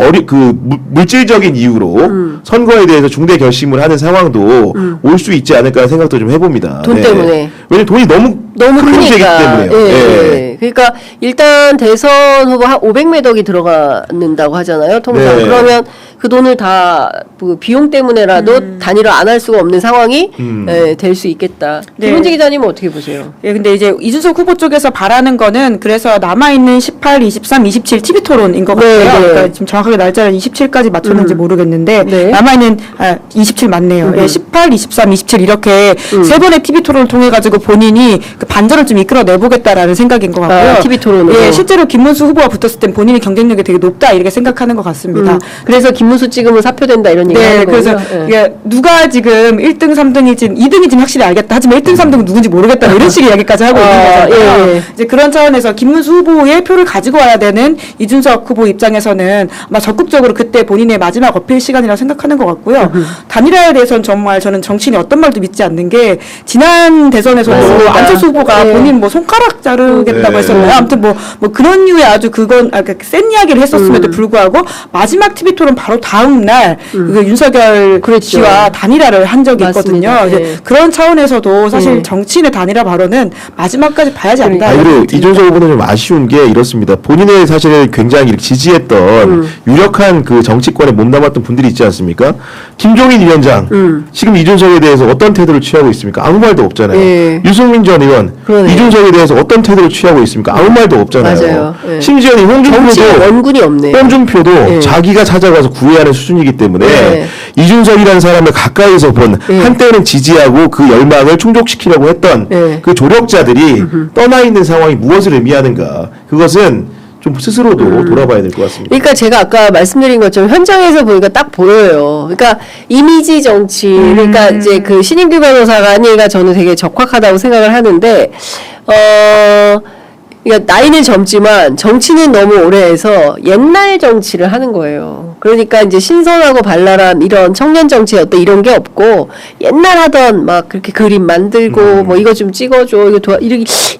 Speaker 3: 물질적인 이유로 선거에 대해서 중대 결심을 하는 상황도 올 수 있지 않을까 생각도 좀 해봅니다.
Speaker 1: 돈 때문에.
Speaker 3: 왜냐면 돈이 너무 큰 문제이기
Speaker 1: 크니까.
Speaker 3: 때문에요.
Speaker 1: 예,
Speaker 3: 예.
Speaker 1: 예. 그러니까 일단 대선 후보 한 500매덕이 들어가는다고 하잖아요. 통상.
Speaker 3: 네.
Speaker 1: 그러면 그 돈을 다 그 비용 때문에라도 단일화 안 할 수가 없는 상황이 될 수 있겠다.
Speaker 2: 네.
Speaker 1: 김은지 기자님은 어떻게 보세요?
Speaker 2: 예, 근데 이제 이준석 후보 쪽에서 바라는 거는 그래서 남아있는 18, 23, 27 TV 토론인 것
Speaker 1: 네,
Speaker 2: 같아요.
Speaker 1: 네.
Speaker 2: 그러니까 지금 정확하게 날짜를 27까지 맞췄는지 모르겠는데
Speaker 1: 네.
Speaker 2: 남아있는 27 맞네요. 예, 18, 23, 27 이렇게 세 번의 TV 토론을 통해 가지고 본인이 그 반전을 좀 이끌어내 보겠다라는 생각인 것 같고요.
Speaker 1: 아, TV 토론으로.
Speaker 2: 예, 실제로 김문수 후보와 붙었을 땐 본인이 경쟁력이 되게 높다 이렇게 생각하는 것 같습니다.
Speaker 1: 그래서 김문수 찍으면 사표된다 이런 얘기
Speaker 2: 네,
Speaker 1: 하는
Speaker 2: 그래서
Speaker 1: 거죠. 예.
Speaker 2: 이게 누가 지금 1등, 3등이지 2등이지 확실히 알겠다. 하지만 1등, 3등은 누군지 모르겠다. 이런 식의 이야기까지 하고 있는 거잖아요.
Speaker 1: 예, 예.
Speaker 2: 이제 그런 차원에서 김문수 후보의 표를 가지고 와야 되는 이준석 후보 입장에서는 아마 적극적으로 그때 본인의 마지막 어필 시간이라고 생각하는 것 같고요. 단일화에 대해서는 정말 저는 정치인이 어떤 말도 믿지 않는 게 지난 대선에서도
Speaker 1: 맞습니다.
Speaker 2: 안철수 후보가
Speaker 1: 네.
Speaker 2: 본인 뭐 손가락 자르겠다고
Speaker 3: 네.
Speaker 2: 했었나요? 아무튼 뭐 그런 류의 아주 센 이야기를 했었음에도 불구하고 마지막 TV 토론 바로 다음 날 그 윤석열
Speaker 1: 그렇죠.
Speaker 2: 씨와 단일화를 한 적이
Speaker 1: 맞습니다.
Speaker 2: 있거든요.
Speaker 1: 네.
Speaker 2: 이제 그런 차원에서도 사실
Speaker 1: 네.
Speaker 2: 정치인의 단일화 발언은 마지막까지 봐야지 않다.
Speaker 3: 그리고
Speaker 2: 이런 생각이
Speaker 3: 이준석 후보는 좀 아쉬운 게 이렇습니다. 본인의 사실 굉장히 이렇게 지지했던 유력한 그 정치권에 몸담았던 분들이 있지 않습니까? 김종인 위원장 지금 이준석에 대해서 어떤 태도를 취하고 있습니까? 아무 말도 없잖아요.
Speaker 1: 예.
Speaker 3: 유승민 전 의원
Speaker 1: 그러네요.
Speaker 3: 이준석에 대해서 어떤 태도를 취하고 있습니까? 아무 말도 없잖아요.
Speaker 1: 맞아요. 예.
Speaker 3: 심지어 이
Speaker 1: 정치에
Speaker 3: 홍준표도
Speaker 1: 원군이 없네요.
Speaker 3: 홍준표도
Speaker 1: 예.
Speaker 3: 자기가 찾아가서 구애하는 수준이기 때문에
Speaker 1: 네.
Speaker 3: 이준석이라는 사람을 가까이서 본 한때는 지지하고 그 열망을 충족시키려고 했던
Speaker 1: 네.
Speaker 3: 그 조력자들이 떠나 있는 상황이 무엇을 의미하는가 그것은 좀 스스로도 돌아봐야 될 것 같습니다.
Speaker 1: 그러니까 제가 아까 말씀드린 것처럼 현장에서 보니까 딱 보여요. 그러니까 이미지 정치, 그러니까 이제 그 신인규 변호사가 한 얘기가 저는 되게 적확하다고 생각을 하는데, 그러니까 나이는 젊지만 정치는 너무 오래 해서 옛날 정치를 하는 거예요. 그러니까 이제 신선하고 발랄한 이런 청년 정치 어떤 이런 게 없고 옛날 하던 막 그렇게 그림 만들고 뭐 이거 좀 찍어줘 이거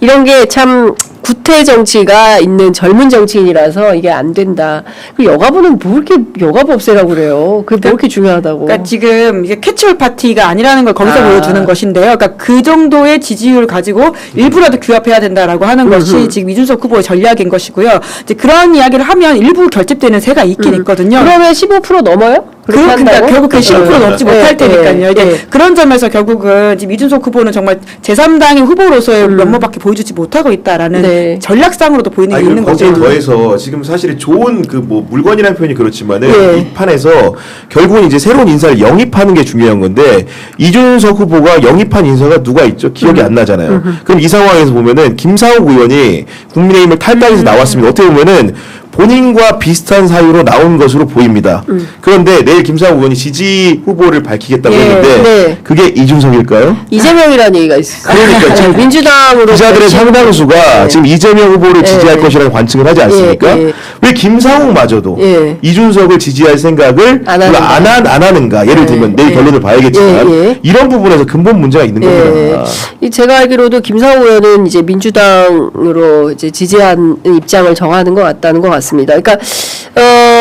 Speaker 1: 이런 게 참 구태 정치가 있는 젊은 정치인이라서 이게 안 된다. 그 여가부는 뭐 이렇게 여가부 없애라고 그래요. 그게 뭐 이렇게 중요하다고.
Speaker 2: 그러니까 지금 이게 캐치올 파티가 아니라는 걸 거기서 보여주는 것인데요. 그러니까 그 정도의 지지율을 가지고 일부라도 규합해야 된다라고 하는 것이 지금 이준석 후보의 전략인 것이고요. 이제 그런 이야기를 하면 일부 결집되는 새가 있긴 있거든요.
Speaker 1: 그러면 15% 넘어요? 그렇게
Speaker 2: 그러니까
Speaker 1: 한다고?
Speaker 2: 결국 그 15% 넘지 못할 테니까요. 이제 그런 점에서 결국은 지금 이준석 후보는 정말 제3당의 후보로서의 면모밖에 보여주지 못하고 있다라는
Speaker 1: 네.
Speaker 2: 전략상으로도 보이는 게
Speaker 3: 아니,
Speaker 2: 있는
Speaker 3: 거기에
Speaker 2: 거죠.
Speaker 3: 더해서 지금 사실이 좋은 그 뭐 물건이라는 표현이 그렇지만은
Speaker 1: 예.
Speaker 3: 이 판에서 결국은 이제 새로운 인사를 영입하는 게 중요한 건데 이준석 후보가 영입한 인사가 누가 있죠? 기억이 안 나잖아요. 그럼 이 상황에서 보면은 김상욱 의원이 국민의힘을 탈당해서 나왔습니다. 어떻게 보면은 본인과 비슷한 사유로 나온 것으로 보입니다. 그런데 내일 김상우 의원이 지지 후보를 밝히겠다고
Speaker 2: 예,
Speaker 3: 했는데
Speaker 1: 네.
Speaker 3: 그게 이준석일까요?
Speaker 1: 이재명이라는 얘기가 있어요.
Speaker 3: 그러니까 지금
Speaker 1: 민주당으로
Speaker 3: 기자들의 상당수가
Speaker 1: 네.
Speaker 3: 지금 이재명 후보를 지지할 것이라는 관측을 하지 않습니까?
Speaker 1: 예, 예.
Speaker 3: 왜 김상욱마저도
Speaker 1: 예.
Speaker 3: 이준석을 지지할 생각을
Speaker 1: 안 하는가?
Speaker 3: 안 하는가? 예를 들면 내일
Speaker 1: 예.
Speaker 3: 결론을 봐야겠지만
Speaker 1: 예, 예.
Speaker 3: 이런 부분에서 근본 문제가 있는 겁니다.
Speaker 1: 제가 알기로도 김상우 의원은 이제 민주당으로 이제 지지한 입장을 정하는 것 같다는 것 같습니다. 그러니까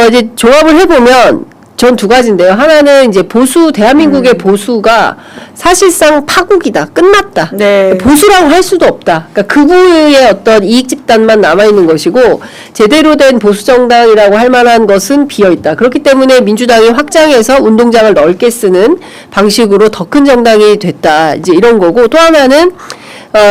Speaker 1: 이제 종합을 해보면 전 두 가지인데요. 하나는 이제 대한민국의 보수가 사실상 파국이다, 끝났다.
Speaker 2: 네.
Speaker 1: 보수라고 할 수도 없다. 그러니까 극우의 어떤 이익 집단만 남아 있는 것이고 제대로 된 보수 정당이라고 할 만한 것은 비어 있다. 그렇기 때문에 민주당이 확장해서 운동장을 넓게 쓰는 방식으로 더 큰 정당이 됐다. 이제 이런 거고 또 하나는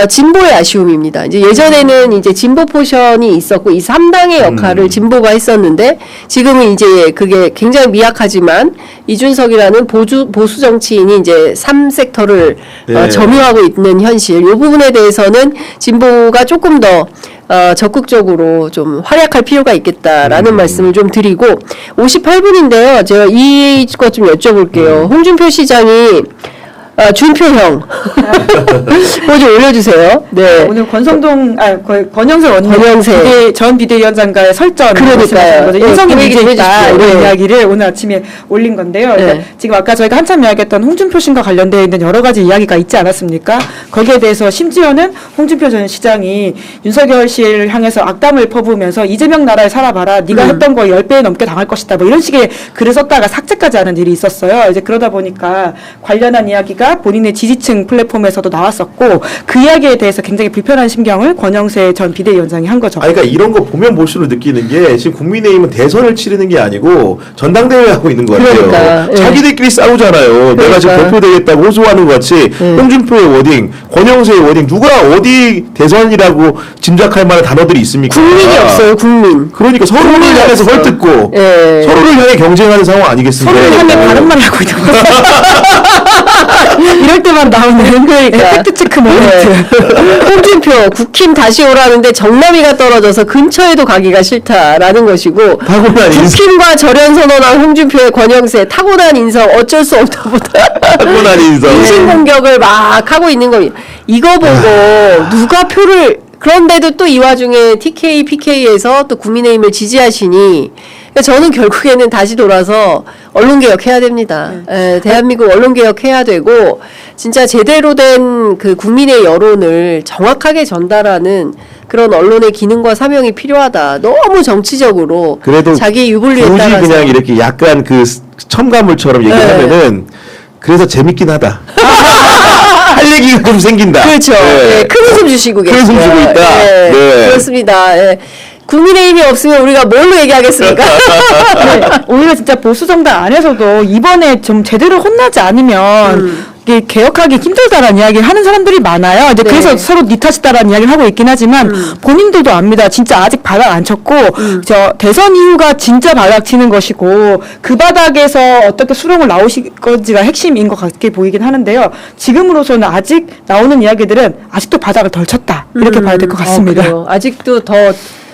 Speaker 1: 진보의 아쉬움입니다. 이제 예전에는 이제 진보 포션이 있었고 이 3당의 역할을 진보가 했었는데 지금은 이제 그게 굉장히 미약하지만 이준석이라는 보수 정치인이 이제 3섹터를
Speaker 3: 네.
Speaker 1: 점유하고 있는 현실. 이 부분에 대해서는 진보가 조금 더 적극적으로 좀 활약할 필요가 있겠다라는 말씀을 좀 드리고 58분인데요. 제가 이것 좀 여쭤볼게요. 홍준표 시장이 준표형 뭐 좀 올려주세요. 네.
Speaker 2: 오늘 권영세
Speaker 1: 권영세.
Speaker 2: 전 비대위원장과의 설전
Speaker 1: 그러니까요.
Speaker 2: 인성이
Speaker 1: 그 얘기 좀
Speaker 2: 문제 있다
Speaker 1: 해주십시오.
Speaker 2: 이런
Speaker 1: 네.
Speaker 2: 이야기를 오늘 아침에 올린 건데요. 그러니까
Speaker 1: 네.
Speaker 2: 지금 아까 저희가 한참 이야기했던 홍준표 씨과 관련되어 있는 여러 가지 이야기가 있지 않았습니까? 거기에 대해서 심지어는 홍준표 전 시장이 윤석열 씨를 향해서 악담을 퍼부으면서 이재명 나라에 살아봐라. 네가 했던 거 10배 넘게 당할 것이다. 뭐 이런 식의 글을 썼다가 삭제까지 하는 일이 있었어요. 이제 그러다 보니까 관련한 이야기가 본인의 지지층 플랫폼에서도 나왔었고 그 이야기에 대해서 굉장히 불편한 심경을 권영세 전 비대위원장이 한 거죠.
Speaker 3: 그러니까 이런 거 보면 볼수록 느끼는 게 지금 국민의힘은 대선을 치르는 게 아니고 전당대회 하고 있는 것 같아요.
Speaker 1: 그러니까, 예.
Speaker 3: 자기들끼리 싸우잖아요. 내가 지금
Speaker 1: 그러니까.
Speaker 3: 대표되겠다고 호소하는 것 같이 홍준표의 워딩, 권영세의 워딩 누가 어디 대선이라고 짐작할 만한 단어들이 있습니까?
Speaker 1: 국민이 없어요. 국민.
Speaker 3: 그러니까 서로를
Speaker 1: 국민이
Speaker 3: 향해서
Speaker 1: 없어.
Speaker 3: 헐뜯고
Speaker 1: 예.
Speaker 3: 서로를 향해 경쟁하는 상황 아니겠습니까?
Speaker 2: 서로를 향해 바른말 하고 있는 거죠. 이럴 때만 나오는
Speaker 1: 그러니까.
Speaker 2: 팩트 체크 모멘트.
Speaker 1: 홍준표 국힘 다시 오라는데 정남이가 떨어져서 근처에도 가기가 싫다라는 것이고
Speaker 3: 타고난 인성.
Speaker 1: 국힘과 절연 선언한 홍준표의 권영세 타고난 인성 어쩔 수 없다 보다
Speaker 3: 타고난 인성.
Speaker 1: 인신 공격을 막 하고 있는 겁니다. 이거 보고 누가 표를 그런데도 또 이 와중에 TK, PK에서 또 국민의힘을 지지하시니 그러니까 저는 결국에는 다시 돌아서 언론개혁해야 됩니다. 대한민국 언론개혁해야 되고 진짜 제대로 된 그 국민의 여론을 정확하게 전달하는 그런 언론의 기능과 사명이 필요하다. 너무 정치적으로
Speaker 3: 그래도
Speaker 1: 자기 유불리에
Speaker 3: 굳이
Speaker 1: 따라서
Speaker 3: 그냥 이렇게 약간 그 첨가물처럼 얘기하면은 그래서 재밌긴 하다. 할 얘기가 좀 생긴다.
Speaker 1: 그렇죠.
Speaker 3: 네.
Speaker 1: 큰 웃음 주시고
Speaker 3: 큰 웃음
Speaker 1: 계세요.
Speaker 3: 주고 있다.
Speaker 1: 네.
Speaker 3: 네.
Speaker 1: 그렇습니다. 국민의힘이 없으면 우리가 뭘로 얘기하겠습니까?
Speaker 2: 네, 오히려 진짜 보수 정당 안에서도 이번에 좀 제대로 혼나지 않으면 이게 개혁하기 힘들다라는 이야기를 하는 사람들이 많아요. 이제
Speaker 1: 네.
Speaker 2: 그래서 서로 네 탓이다라는 이야기를 하고 있긴 하지만 본인들도 압니다. 진짜 아직 바닥 안 쳤고 저 대선 이후가 진짜 바닥 치는 것이고 그 바닥에서 어떻게 수렁을 나오실 건지가 핵심인 것 같게 보이긴 하는데요. 지금으로서는 아직 나오는 이야기들은 아직도 바닥을 덜 쳤다 이렇게 봐야 될 것 같습니다.
Speaker 1: 그래요. 아직도 더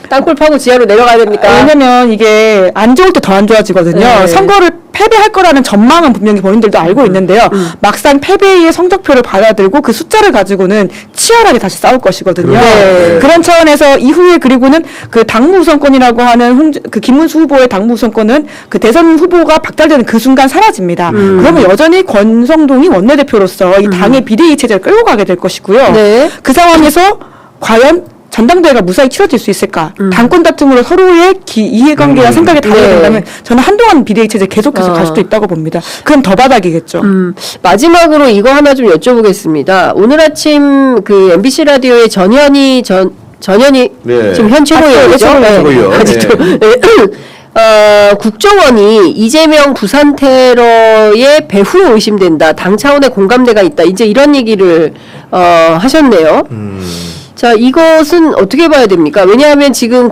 Speaker 1: 땅굴 파고 지하로 내려가야 됩니까?
Speaker 2: 왜냐면 이게 안 좋을 때 더 안 좋아지거든요.
Speaker 1: 네.
Speaker 2: 선거를 패배할 거라는 전망은 분명히 본인들도 알고 있는데요. 막상 패배의 성적표를 받아들고 그 숫자를 가지고는 치열하게 다시 싸울 것이거든요.
Speaker 1: 네.
Speaker 2: 그런 차원에서 이후에 그리고는 그 당무 우선권이라고 하는 그 김문수 후보의 당무 우선권은 그 대선 후보가 박탈되는 그 순간 사라집니다. 그러면 여전히 권성동이 원내대표로서 이 당의 비대위 체제를 끌고 가게 될 것이고요.
Speaker 1: 네.
Speaker 2: 그 상황에서 과연 전당대회가 무사히 치러질 수 있을까? 당권 다툼으로 서로의 이해관계와 생각이 다르게
Speaker 1: 네.
Speaker 2: 된다면 저는 한동안 비대위 체제 계속해서 갈 수도 있다고 봅니다. 그럼 더 바닥이겠죠.
Speaker 1: 마지막으로 이거 하나 좀 여쭤보겠습니다. 오늘 아침 그 MBC 라디오의 전현희
Speaker 3: 네.
Speaker 1: 지금 현 최고위원이죠.
Speaker 3: 최고위원.
Speaker 1: 아직도. 네. 국정원이 이재명 부산 테러의 배후로 의심된다. 당 차원의 공감대가 있다. 이제 이런 얘기를 하셨네요. 자, 이것은 어떻게 봐야 됩니까? 왜냐하면 지금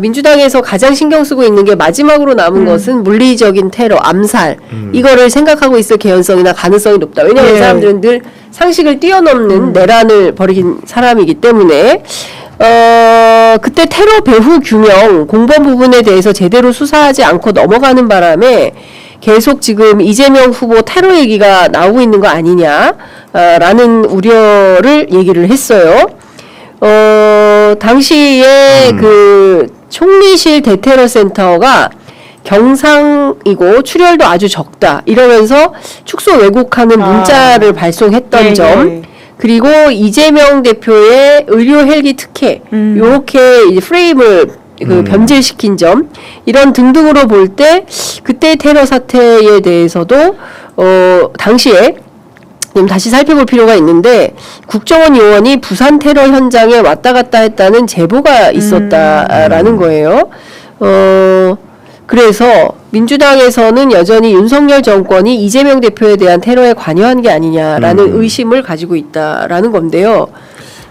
Speaker 1: 민주당에서 가장 신경 쓰고 있는 게 마지막으로 남은 것은 물리적인 테러, 암살. 이거를 생각하고 있을 개연성이나 가능성이 높다. 왜냐하면 이
Speaker 2: 네.
Speaker 1: 사람들은 늘 상식을 뛰어넘는 내란을 벌이긴 사람이기 때문에 그때 테러 배후 규명 공범 부분에 대해서 제대로 수사하지 않고 넘어가는 바람에 계속 지금 이재명 후보 테러 얘기가 나오고 있는 거 아니냐, 라는 우려를 얘기를 했어요. 당시에 그 총리실 대테러 센터가 경상이고 출혈도 아주 적다 이러면서 축소 왜곡하는 문자를 발송했던
Speaker 2: 네,
Speaker 1: 점,
Speaker 2: 네.
Speaker 1: 그리고 이재명 대표의 의료 헬기 특혜 요렇게 이제 프레임을 변질시킨 점, 이런 등등으로 볼 때 그때 테러 사태에 대해서도 당시에 좀 다시 살펴볼 필요가 있는데, 국정원 요원이 부산 테러 현장에 왔다 갔다 했다는 제보가 있었다라는 거예요. 그래서 민주당에서는 여전히 윤석열 정권이 이재명 대표에 대한 테러에 관여한 게 아니냐라는 의심을 가지고 있다라는 건데요.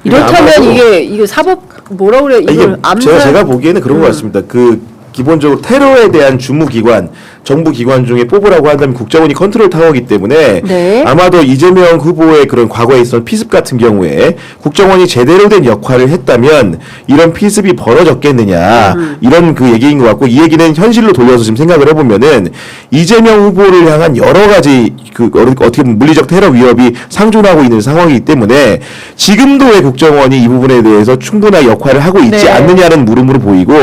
Speaker 1: 이렇다면
Speaker 3: 아마도
Speaker 1: 이게 사법 뭐라고 그래? 이걸
Speaker 3: 제가 보기에는 그런 것 같습니다. 기본적으로 테러에 대한 주무기관, 정부 기관 중에 뽑으라고 한다면 국정원이 컨트롤 타워이기 때문에
Speaker 1: 네.
Speaker 3: 아마도 이재명 후보의 그런 과거에 있었던 피습 같은 경우에 국정원이 제대로 된 역할을 했다면 이런 피습이 벌어졌겠느냐, 이런 그 얘기인 것 같고, 이 얘기는 현실로 돌려서 지금 생각을 해보면은 이재명 후보를 향한 여러 가지 어떻게 보면 물리적 테러 위협이 상존하고 있는 상황이기 때문에 지금도의 국정원이 이 부분에 대해서 충분한 역할을 하고 있지
Speaker 2: 네.
Speaker 3: 않느냐는 물음으로 보이고,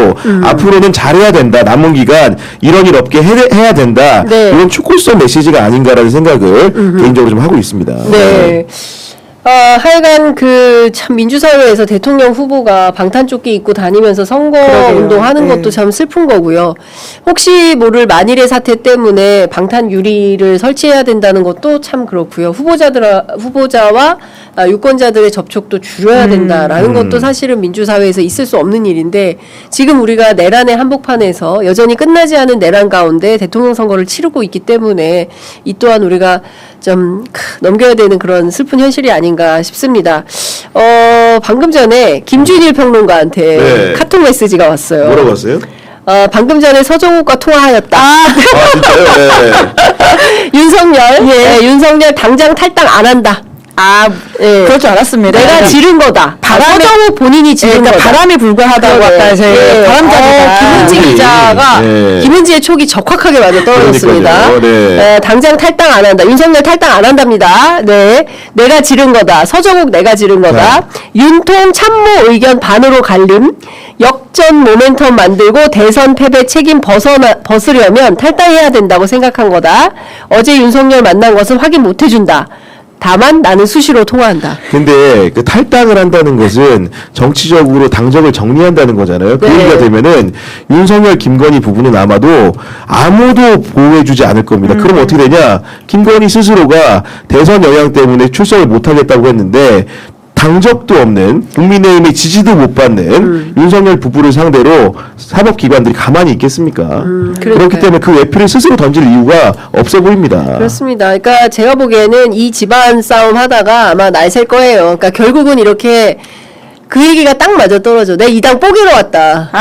Speaker 3: 앞으로는 잘해야 된다, 남은 기간 이런 일 없게 해야 된다,
Speaker 1: 네.
Speaker 3: 이런 촉구성 메시지가 아닌가라는 생각을 개인적으로 좀 하고 있습니다.
Speaker 1: 네. 하여간 참 민주사회에서 대통령 후보가 방탄조끼 입고 다니면서 선거
Speaker 2: 그러게요.
Speaker 1: 운동하는
Speaker 2: 네.
Speaker 1: 것도 참 슬픈 거고요. 혹시 모를 만일의 사태 때문에 방탄 유리를 설치해야 된다는 것도 참 그렇고요. 후보자와 유권자들의 접촉도 줄여야 된다라는 것도 사실은 민주사회에서 있을 수 없는 일인데, 지금 우리가 내란의 한복판에서 여전히 끝나지 않은 내란 가운데 대통령 선거를 치르고 있기 때문에 이 또한 우리가 좀 넘겨야 되는 그런 슬픈 현실이 아닌가 싶습니다. 방금 전에 김준일 평론가한테
Speaker 3: 네.
Speaker 1: 카톡 메시지가 왔어요.
Speaker 3: 뭐라고 하세요?
Speaker 1: 방금 전에 서정욱과 통화하였다.
Speaker 3: 진짜요? 네.
Speaker 1: 윤석열 당장 탈당 안 한다. 예.
Speaker 2: 그럴 줄 알았습니다.
Speaker 1: 내가 지른 거다. 서정욱 본인이 지른
Speaker 2: 그러니까
Speaker 1: 거다.
Speaker 2: 바람에 불과하다고
Speaker 1: 그러네.
Speaker 2: 아까
Speaker 1: 예.
Speaker 2: 바람잡이다.
Speaker 1: 김은지
Speaker 3: 네.
Speaker 1: 기자가
Speaker 3: 네.
Speaker 1: 김은지의 촉이 적확하게 맞아 떨어졌습니다.
Speaker 3: 그러니까요. 네.
Speaker 1: 당장 탈당 안 한다. 윤석열 탈당 안 한답니다. 네, 내가 지른 거다. 서정욱 내가 지른 거다. 윤통 참모 의견 반으로 갈림. 역전 모멘텀 만들고 대선 패배 책임 벗으려면 탈당해야 된다고 생각한 거다. 어제 윤석열 만난 것은 확인 못 해준다. 다만 나는 수시로 통화한다.
Speaker 3: 근데 그 탈당을 한다는 것은 정치적으로 당적을 정리한다는 거잖아요. 그
Speaker 1: 네.
Speaker 3: 얘기가 되면은 윤석열, 김건희 부부는 아마도 아무도 보호해주지 않을 겁니다. 그럼 어떻게 되냐? 김건희 스스로가 대선 영향 때문에 출석을 못하겠다고 했는데, 당적도 없는, 국민의힘의 지지도 못 받는 윤석열 부부를 상대로 사법기관들이 가만히 있겠습니까? 그렇기 때문에 그 외표를 스스로 던질 이유가 없어 보입니다.
Speaker 1: 그렇습니다. 그러니까 제가 보기에는 이 집안 싸움 하다가 아마 날 셀 거예요. 그러니까 결국은 이렇게 그 얘기가 딱 맞아 떨어져. 내 이 당 뽀개러 왔다.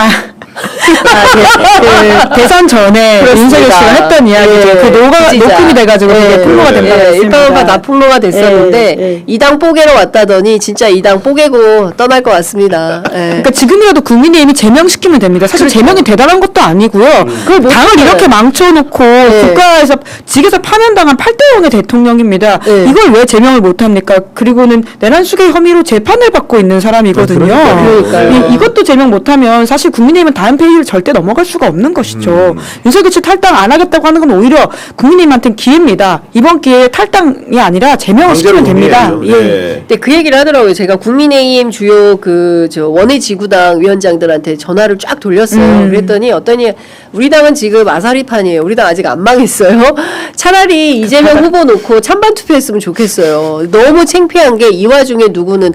Speaker 2: 대선 전에
Speaker 1: 그렇습니다.
Speaker 2: 윤석열 씨가 했던 이야기죠.
Speaker 1: 예,
Speaker 2: 그 녹음이 돼가지고 그게 풍로가 된다고 했습니다.
Speaker 1: 일단은 다 풍로가 됐었는데
Speaker 2: 예, 예.
Speaker 1: 이 당 뽀개러 왔다더니 진짜 이 당 뽀개고 떠날 것 같습니다. 예.
Speaker 2: 그러니까 지금이라도 국민의힘이 제명시키면 됩니다. 사실 제명이 대단한 것도 아니고요.
Speaker 1: 그걸 못
Speaker 2: 당을
Speaker 1: 해요.
Speaker 2: 이렇게 망쳐놓고 국가에서 직에서 파면당한 8대0의 대통령입니다.
Speaker 1: 네.
Speaker 2: 이걸 왜 제명을 못합니까? 그리고는 내란 수괴 혐의로 재판을 받고 있는 사람이거든요.
Speaker 1: 그러니까요.
Speaker 2: 이것도 제명 못하면 사실 국민의힘은 다음 페이지를 절대 넘어갈 수가 없는 것이죠. 윤석열 씨 탈당 안 하겠다고 하는 건 오히려 국민의힘한테는 기회입니다. 이번 기회에 탈당이 아니라 제명을 시키면 됩니다.
Speaker 3: 강제로
Speaker 2: 예.
Speaker 3: 네.
Speaker 1: 근데 그 얘기를 하더라고요. 제가 국민의힘 주요 원외지구당 위원장들한테 전화를 쫙 돌렸어요. 그랬더니 어떠니 우리 당은 지금 아사리판이에요. 우리 당 아직 안 망했어요. 차라리 이재명 후보 놓고 찬반 투표했으면 좋겠어요. 너무 창피한 게 이 와중에 누구는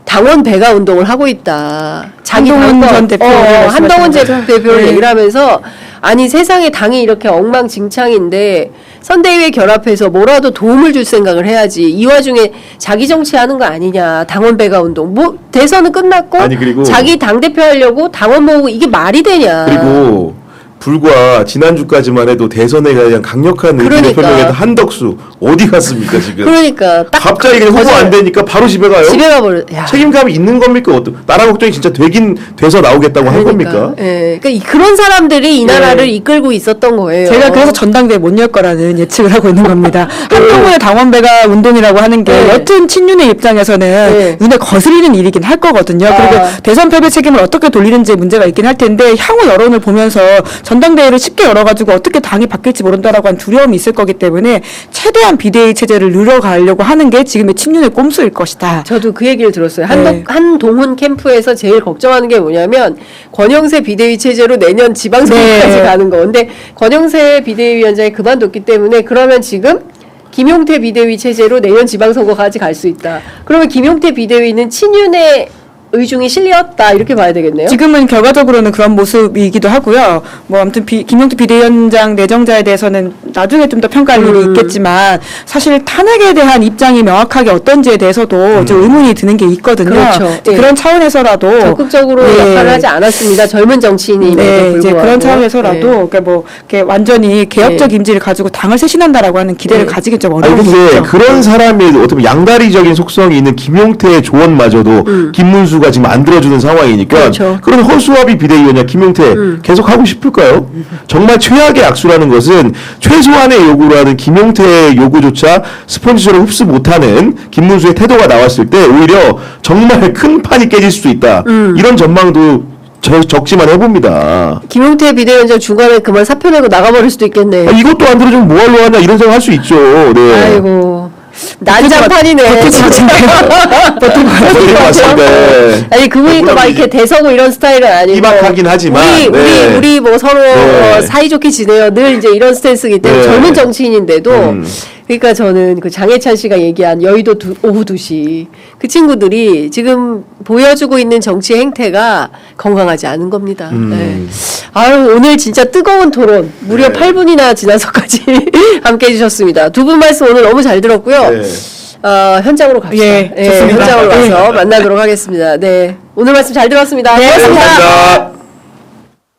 Speaker 1: 당원 배가 운동을 하고 있다.
Speaker 2: 한동훈 전 대표
Speaker 1: 한동훈
Speaker 2: 말씀하셨죠?
Speaker 1: 대표를
Speaker 2: 네.
Speaker 1: 얘기를 하면서, 아니 세상에 당이 이렇게 엉망진창인데 선대위에 결합해서 뭐라도 도움을 줄 생각을 해야지. 이 와중에 자기 정치하는 거 아니냐. 당원 배가 운동. 뭐 대선은 끝났고
Speaker 3: 아니, 그리고
Speaker 1: 자기 당 대표 하려고 당원 모으고 이게 말이 되냐.
Speaker 3: 그리고 불과 지난주까지만 해도 대선에 대한 강력한 의견을
Speaker 1: 그러니까.
Speaker 3: 표명했던 한덕수 어디 갔습니까 지금?
Speaker 1: 그러니까 딱
Speaker 3: 갑자기 그냥 후보 안 되니까 바로 집에 가요?
Speaker 1: 집에 가버려. 야.
Speaker 3: 책임감이 있는 겁니까? 나라 걱정이 진짜 되긴 돼서 나오겠다고 한 겁니까?
Speaker 1: 예, 그러니까 그런 사람들이 이 나라를 이끌고 있었던 거예요.
Speaker 2: 제가 그래서 전당대회 못 열 거라는 예측을 하고 있는 겁니다. 한동훈의 당원배가 운동이라고 하는 게
Speaker 1: 네.
Speaker 2: 여튼 친윤의 입장에서는
Speaker 1: 네.
Speaker 2: 눈에 거슬리는 일이긴 할 거거든요.
Speaker 1: 아.
Speaker 2: 그리고 대선 패배 책임을 어떻게 돌리는지 문제가 있긴 할 텐데 향후 여론을 보면서 전당대회를 쉽게 열어가지고 어떻게 당이 바뀔지 모른다라고 한 두려움이 있을 거기 때문에 최대한 비대위 체제를 늘어가려고 하는 게 지금의 친윤의 꼼수일 것이다.
Speaker 1: 저도 그 얘기를 들었어요.
Speaker 2: 네.
Speaker 1: 한동훈 캠프에서 제일 걱정하는 게 뭐냐면 권영세 비대위 체제로 내년 지방선거까지
Speaker 2: 네.
Speaker 1: 가는 거. 근데 권영세 비대위원장이 그만뒀기 때문에 그러면 지금 김용태 비대위 체제로 내년 지방선거까지 갈 수 있다. 그러면 김용태 비대위는 친윤의 의중이 실렸다 이렇게 봐야 되겠네요.
Speaker 2: 지금은 결과적으로는 그런 모습이기도 하고요. 뭐 아무튼 김용태 비대위원장 내정자에 대해서는 나중에 좀 더 평가할 일이 있겠지만 사실 탄핵에 대한 입장이 명확하게 어떤지에 대해서도 좀 의문이 드는 게 있거든요.
Speaker 1: 그렇죠.
Speaker 2: 이제
Speaker 1: 예.
Speaker 2: 그런 차원에서라도
Speaker 1: 적극적으로
Speaker 2: 네.
Speaker 1: 역할을 하지 않았습니다. 젊은 정치인임에도
Speaker 2: 네,
Speaker 1: 불구하고.
Speaker 2: 이제 그런 차원에서라도
Speaker 1: 네.
Speaker 2: 그러니까 뭐 이렇게 완전히 개혁적 임지를 가지고 당을 쇄신한다라고 하는 기대를
Speaker 1: 네.
Speaker 2: 가지기 좀
Speaker 3: 아니
Speaker 2: 어려운 게
Speaker 3: 근데
Speaker 2: 있죠.
Speaker 3: 그런 사람이 어떻게 보면 양다리적인 속성이 있는 김용태의 조언마저도 김문수가 지금 안 들어주는 상황이니까
Speaker 1: 그렇죠.
Speaker 3: 그런 허수아비 비대위원장 김용태 계속 하고 싶을까요? 정말 최악의 악수라는 것은 최소한의 요구로 하는 김용태의 요구조차 스펀지처럼 흡수 못하는 김문수의 태도가 나왔을 때 오히려 정말 큰 판이 깨질 수도 있다. 이런 전망도 적지만 해봅니다.
Speaker 1: 김용태 비대위원장 중간에 그만 사표 내고 나가버릴 수도 있겠네.
Speaker 3: 아, 이것도 안 들어주면 뭐하러 하냐 이런 생각 할 수 있죠. 네.
Speaker 1: 아이고 난장판이네.
Speaker 2: 버틸 것 같은데요.
Speaker 3: 버틸 것 같습니다. 네.
Speaker 1: 아니 그분이 또 막 이렇게 대서고 이런 스타일은 아니고
Speaker 3: 희박하긴 하지만, 네.
Speaker 1: 우리 뭐 서로
Speaker 3: 네.
Speaker 1: 사이좋게 지내요. 늘 이제 이런 스탠스이기 때문에
Speaker 3: 네.
Speaker 1: 젊은 정치인인데도 그러니까 저는 그 장해찬 씨가 얘기한 여의도 오후 2시 그 친구들이 지금 보여주고 있는 정치 행태가 건강하지 않은 겁니다. 네. 아유 오늘 진짜 뜨거운 토론 무려
Speaker 3: 네.
Speaker 1: 8분이나 지나서까지 함께 해주셨습니다. 두 분 말씀 오늘 너무 잘 들었고요.
Speaker 3: 네.
Speaker 1: 현장으로 갑시다.
Speaker 2: 예, 좋습니다.
Speaker 1: 현장으로 가서
Speaker 2: 네.
Speaker 1: 만나도록 하겠습니다. 네. 오늘 말씀 잘 들었습니다.
Speaker 2: 네,
Speaker 1: 고맙습니다.
Speaker 3: 감사합니다.